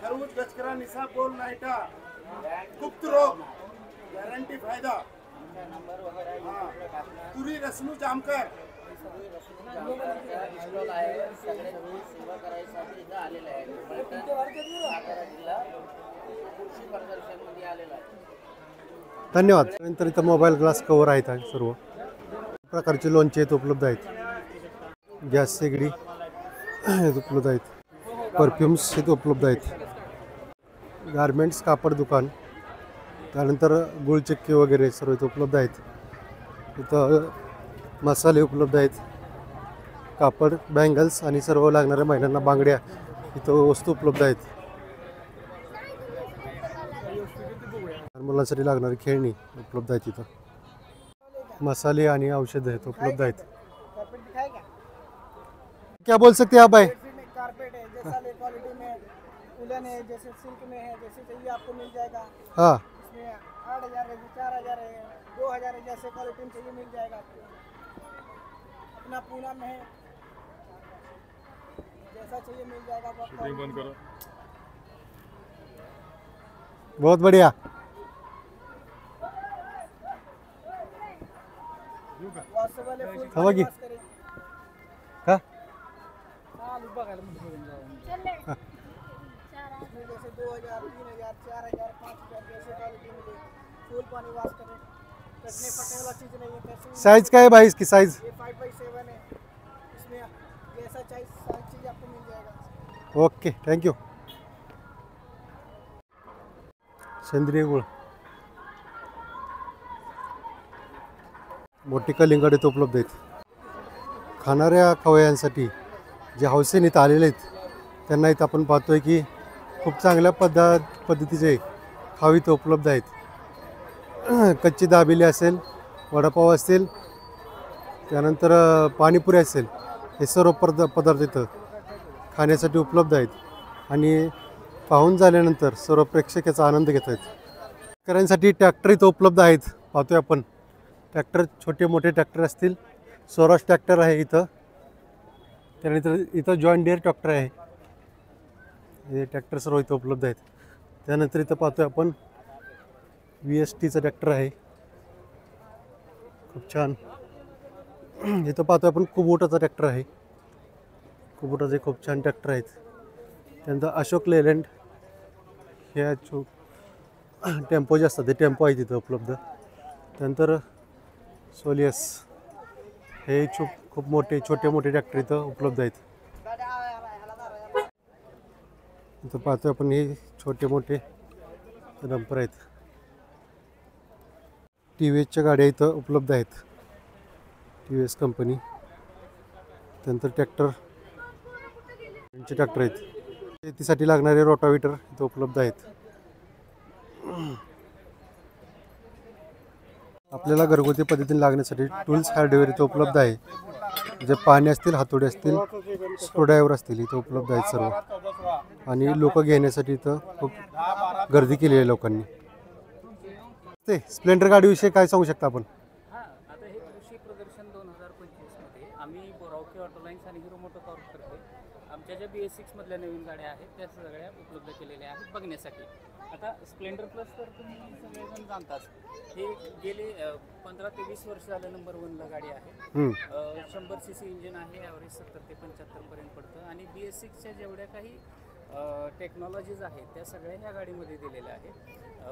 Speaker 6: खरबूज, गचकरा, निसापोल, नाइटा, गुप्त रोग, गारंटी फायदा. तुरी रसनू जामकर
Speaker 1: धन्यवाद. नंतर इथं मोबाईल ग्लास कवर आहेत सर्व प्रकारचे लोणचे इथं उपलब्ध आहेत. गॅस शेगडी उपलब्ध आहेत. परफ्युम्स इथं उपलब्ध आहेत. गारमेंट्स कापड दुकान, त्यानंतर गुळचक्की वगैरे सर्व इथं उपलब्ध आहेत. इथं मसाले उपलब्ध आहेत. कापड, बँगल्स आणि सर्व लागणाऱ्या महिलांना बांगड्या इथं वस्तू उपलब्ध आहेत. मुलांसाठी लागणारी खेळणी उपलब्ध आहेत. इथं मसाले आणि औषधं आहेत उपलब्ध आहेत. क्या बोल सकते हैं आप भाई?
Speaker 4: कारपेट है जैसा ले क्वालिटी में, उलन है जैसे सिल्क में है, जैसे चाहिए आपको मिल जाएगा.
Speaker 1: हाँ,
Speaker 4: इसमें 8,000 है, 4,000 है, 2,000 है, जैसे क्वालिटी में चाहिए मिल जाएगा आपको. अपना पूना में है, जैसा चाहिए मिल जाएगा आपको.
Speaker 6: बंद करो.
Speaker 1: बहुत बढ़िया.
Speaker 4: वाले
Speaker 1: का
Speaker 4: जैसे 2,000, 3,000, 4,000, 5,000 जैसे क्वालिटी मिले. फुल पानी वाश करें, कटने फटने वाला चीज़ नहीं है.
Speaker 1: साइज क्या है भाई इसकी साइज?
Speaker 4: ये 5x7 है. इसमें जैसा चाहिए सारी चीज़ आपको मिल जाएगा.
Speaker 1: Okay, thank you. सेंद्रिय गुळ, मोठी कलिंगड इथं उपलब्ध आहेत. खाणाऱ्या खवय्यांसाठी जे हौसेने इथं आलेले आहेत त्यांना इथं आपण पाहतोय की खूप चांगल्या पद्धतीचे खाऊ इथं उपलब्ध आहेत. कच्ची दाबेली असेल, वडापाव असेल, त्यानंतर पाणीपुरी असेल, हे सर्व पदार्थ इथं खाण्यासाठी उपलब्ध आहेत आणि पाहून झाल्यानंतर सर्व प्रेक्षक याचा आनंद घेत आहेत. शेतकऱ्यांसाठी ट्रॅक्टर इथं उपलब्ध आहेत. पाहतोय आपण ट्रॅक्टर, छोटे मोठे ट्रॅक्टर असतील. स्वराज ट्रॅक्टर आहे इथं. त्यानंतर इथं जॉन डिअर ट्रॅक्टर आहे. हे ट्रॅक्टर सर्व इथं उपलब्ध आहेत. त्यानंतर इथं पाहतोय आपण VSTचा ट्रॅक्टर आहे, खूप छान. इथं पाहतोय आपण कुबोटाचा ट्रॅक्टर आहे. कुबोटाचे खूप छान ट्रॅक्टर आहेत. त्यानंतर अशोक लेलँड, ह्या टेम्पो जे असतात ते टेम्पो आहेत तिथं उपलब्ध. त्यानंतर सोलियस, हे खूप मोठे छोटे मोठे ट्रॅक्टर इथं उपलब्ध आहेत. इथं पाहतोय आपण हे छोटे मोठे डंपर आहेत. TVSच्या गाड्या इथं उपलब्ध आहेत, TVS कंपनी. त्यानंतर ट्रॅक्टर आहेत. शेतीसाठी लागणारे रोटावेटर इथं उपलब्ध आहेत. आपल्याला घरगुती पद्धतीने लागण्यासाठी टूल्स हार्डवेअर इथं उपलब्ध आहे. जे पाणी असतील, हातोडे असतील, स्क्रूड्रायव्हर असतील इथं उपलब्ध आहेत सर्व. आणि लोक घेण्यासाठी इथं खूप गर्दी केली आहे लोकांनी. ते स्प्लेंडर गाडीविषयी काय सांगू शकता आपण?
Speaker 7: आता हे कृषी प्रदर्शन 2025 मध्ये आम्ही बोरावकी ऑटोलाईन्स आणि हिरो मोटोकॉर्पतर्फे आमच्या ज्या BS6 मधल्या नवीन गाड्या आहेत त्या सगळ्या उपलब्ध केलेल्या आहेत बघण्यासाठी. आता स्प्लेंडर प्लस तर तुम्ही सगळेजण जाणताच, हे गेले 15 ते 20 वर्ष झालं नंबर 1ला गाडी आहे. 100 cc इंजिन आहे, ॲव्हरेज 70 ते 75 पर्यंत पडतं. आणि BS6च्या जेवढ्या काही टेक्नॉलॉजीज आहेत त्या सगळ्या ह्या गाडीमध्ये दिलेल्या आहेत.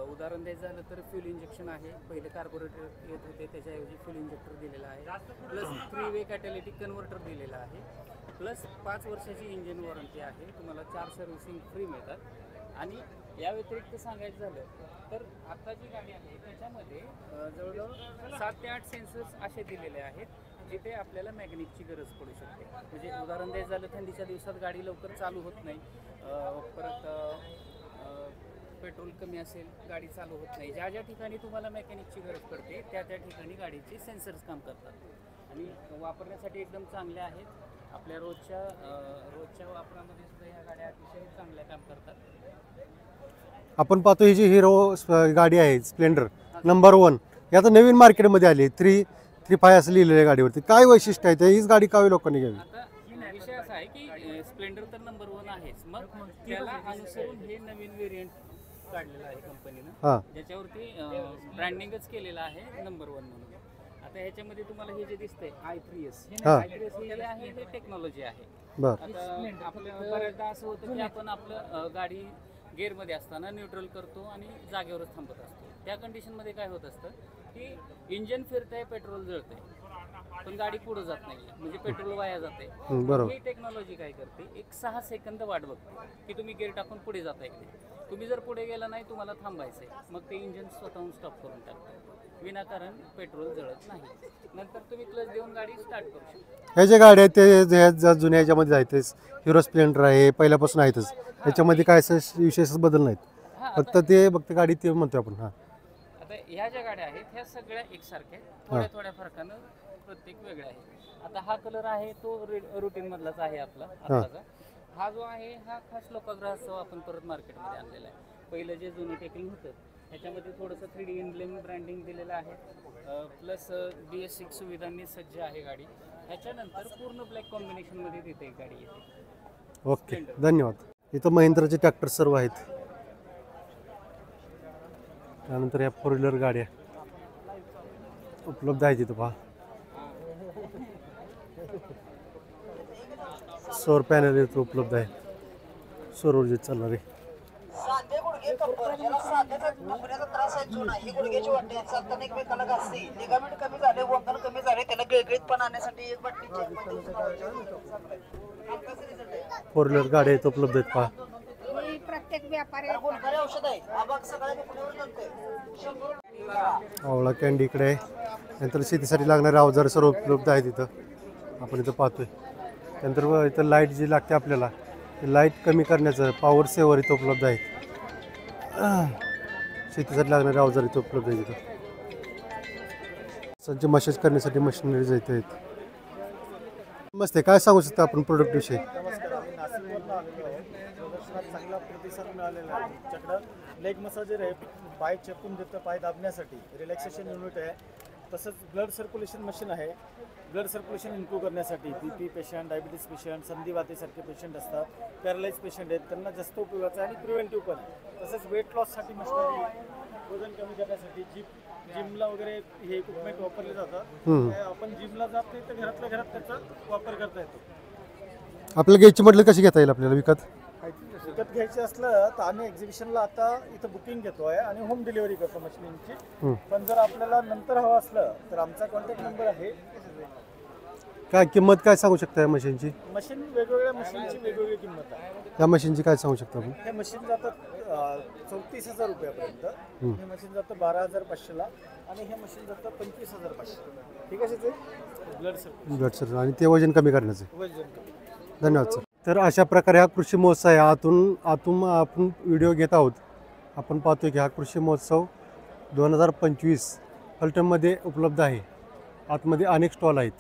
Speaker 7: उदाहरण द्यायचं झालं तर फ्यूल इंजेक्शन आहे. पहिले कार्बोरेटर येत होते, त्याच्याऐवजी फ्यूल इंजेक्टर दिलेला आहे. प्लस 3-वे कॅटॅलिटिक कन्व्हर्टर दिलेला आहे. प्लस 5 वर्षाची इंजिन वॉरंटी आहे. तुम्हाला 4 सर्व्हिसिंग फ्री मिळतात. आणि या व्यतिरिक्त सांगायचं झालं तर आता जी गाडी आहे त्याच्यामध्ये जवळजवळ 7 ते 8 सेन्सर्स असे दिलेले आहेत जिथे आपल्याला मॅग्नेटची गरज पडू शकते. म्हणजे उदाहरण द्यायचं झालं, थंडीच्या दिवसात गाडी लवकर चालू होत नाही, परत पेट्रोल कमी असेल, गाडी चालू होत नाही. ज्या ज्या ठिकाणी तुम्हाला मेकॅनिकची गरज पडते त्या त्या ठिकाणी गाडीचे सेन्सर्स काम करतात आणि वापरण्यासाठी एकदम चांगल्या आहेत. आपल्या रोजच्या वापरामध्ये सुद्धा ह्या गाड्या अतिशय चांगल्या काम करतात.
Speaker 1: आपण पाहतो ही जी हिरो गाडी आहे स्प्लेंडर नंबर 1, यात नवीन मार्केटमध्ये आली 335 असं लिहिलेल्या गाडीवरती. काय वैशिष्ट्य आहे? हीच गाडी का लोकांनी घ्यावी?
Speaker 7: विषय असा आहे की स्प्लेंडर तर नंबर 1 आहेच, मग त्याला अनुसरून हे नवीन व्हेरियंट काढलेलं आहे कंपनीनं, ज्याच्यावरती ब्रँडिंगच केलेलं आहे नंबर 1 म्हणून. आता ह्याच्यामध्ये तुम्हाला हे जे दिसतंय i3s, हे आहे, हे टेक्नॉलॉजी आहे. आता आपलं बऱ्याचदा असं होतं की आपण आपलं गाडी गेअरमध्ये असताना न्यूट्रल करतो आणि जागेवरच थांबत असतो. त्या कंडिशनमध्ये काय होत असतं की इंजिन फिरतंय, पेट्रोल जळतंय, पण गाडी पुढे जात नाही, म्हणजे पेट्रोल वाया जाते. ही टेक्नॉलॉजी काय करते, एक 6 सेकंद वाट बघते की तुम्ही गेअर टाकून पुढे जाताय की. तुम्ही जर पुढे गेला नाही, तुम्हाला थांबायचंय, मग ते इंजिन स्वतःहून स्टॉप करून टाकतं, विनाकारण पेट्रोल जळत नाही. नंतर तुम्ही क्लच देऊन गाडी स्टार्ट करू शकता.
Speaker 1: ह्या ज्या गाड्या आहेत ते जुन्या ह्याच्यामध्ये आहेत, हिरो स्प्लेंडर आहे पहिल्यापासून आहेतच. त्याच्यामध्ये काय असं विशेष बदल नाहीत, फक्त गाडी ते म्हणतो आपण.
Speaker 7: आता ह्या ज्या गाड्या आहेत ह्या सगळ्या एकसारख्या, थोड्या थोड्या फरकानं प्रत्येक वेगळ्या आहे. आता हा कलर आहे तो रुटीन मधलाच आहे आपला आताचा. हा जो आहे हा खास लोकाग्रहासह आपण परत मार्केटमध्ये आणलेला आहे. पहिलं जे जुनं टेकिंग होतं ह्याच्यामध्ये थोडंसं 3D एम्ब्लेम ब्रँडिंग दिलेलं आहे. प्लस BS6 सुविधांनी सज्ज आहे गाडी. ह्याच्यानंतर पूर्ण ब्लॅक कॉम्बिनेशनमध्ये देते गाडी येते.
Speaker 1: ओके, धन्यवाद. इथं महिंद्राचे ट्रॅक्टर सर्व आहेत. त्यानंतर या 4 व्हीलर गाड्या उपलब्ध आहेत इथं. पहा, सौर पॅनल इथं उपलब्ध आहे, सौर ऊर्जेत चालणारे.
Speaker 8: साधे गुडघे कंबर, ज्याला साध्याचा कंबरेचा त्रास आहे जुना, ही गुडघ्याची वाटी चालताना एकमेकाला घासते, लिगामेंट कमी झाले, वंगण कमी झाले, त्याला गिळगिळीतपणा आणण्यासाठी एक बाटली
Speaker 1: 4 व्हीलर गाड्या इथं उपलब्ध आहेत. पहा,
Speaker 8: प्रत्येक व्यापारी गुणकारी औषध आहे. आबाग सगळ्या विकण्यावर जातोय.
Speaker 1: आवळा कॅन्डी इकडे आहे. नंतर शेतीसाठी लागणारे अवजार सर्व उपलब्ध आहेत इथं, आपण इथं पाहतोय. त्यानंतर इथं लाईट जी लागते आपल्याला, लाईट कमी करण्याचं पॉवर सेवर इथं उपलब्ध आहे. शेतीसाठी लागणारे अवजार इथं उपलब्ध आहेत. इथं सज्ज मसाज करण्यासाठी मशिनरीज इथे आहेत. मस्त आहे. काय सांगू शकता आपण प्रोडक्ट विषयी?
Speaker 9: नमस्कार, आम्ही नाशिकवरून आलेलो आहोत. प्रदर्शनात चांगला प्रतिसाद मिळालेला आहे. आमच्याकडं लेग मसाजर आहे, पाय चेपून देतं पाय दाबण्यासाठी. रिलॅक्सेशन युनिट आहे, तसंच ब्लड सर्क्युलेशन मशीन आहे. ब्लड सर्क्युलेशन इम्प्रूव्ह करण्यासाठी BP पेशंट, डायबिटीस पेशंट, संधिवातासारखे पेशंट असतात, पॅरालाइज पेशंट आहेत, त्यांना जास्त उपयोगाचं आहे आणि प्रिव्हेंटिव्ह पण आहे. तसंच वेट लॉससाठी मशिनरी, वजन कमी करण्यासाठी जिमला वगैरे हे इक्विपमेंट वापरले जातात. आपण जिमला जात नाही तर घरातल्या घरात त्याचा वापर करता येतो.
Speaker 1: आपल्याला घ्यायची म्हटलं कशी घेता येईल आपल्याला विकत?
Speaker 9: विकत घ्यायचं असलं तर आम्ही एक्झिबिशनला आता इथं बुकिंग घेतो आहे आणि होम डिलिव्हरी करतो मशिनची. पण जर आपल्याला नंतर हवं असलं तर आमचा कॉन्टॅक्ट नंबर आहे.
Speaker 1: काय किंमत काय सांगू शकता या मशीनची?
Speaker 9: मशीन वेगवेगळ्या मशीनची वेगवेगळी किंमत आहे.
Speaker 1: या मशीनची काय सांगू शकता आपण?
Speaker 9: हे मशीन जातात 34,000 रुपयापर्यंत. हे मशीन जातं 12,500ला आणि हे मशीन जातं 25,500. ठीक आहे ते
Speaker 1: ब्लड सर आणि ते वजन कमी करण्याचं.
Speaker 9: वजन कमी.
Speaker 1: धन्यवाद सर. तर अशा प्रकारे हा कृषी महोत्सव आहे. आतून आपण व्हिडिओ घेत आहोत. आपण पाहतोय की हा कृषी महोत्सव 2025 फलटणमध्ये उपलब्ध आहे. आतमध्ये अनेक स्टॉल आहेत.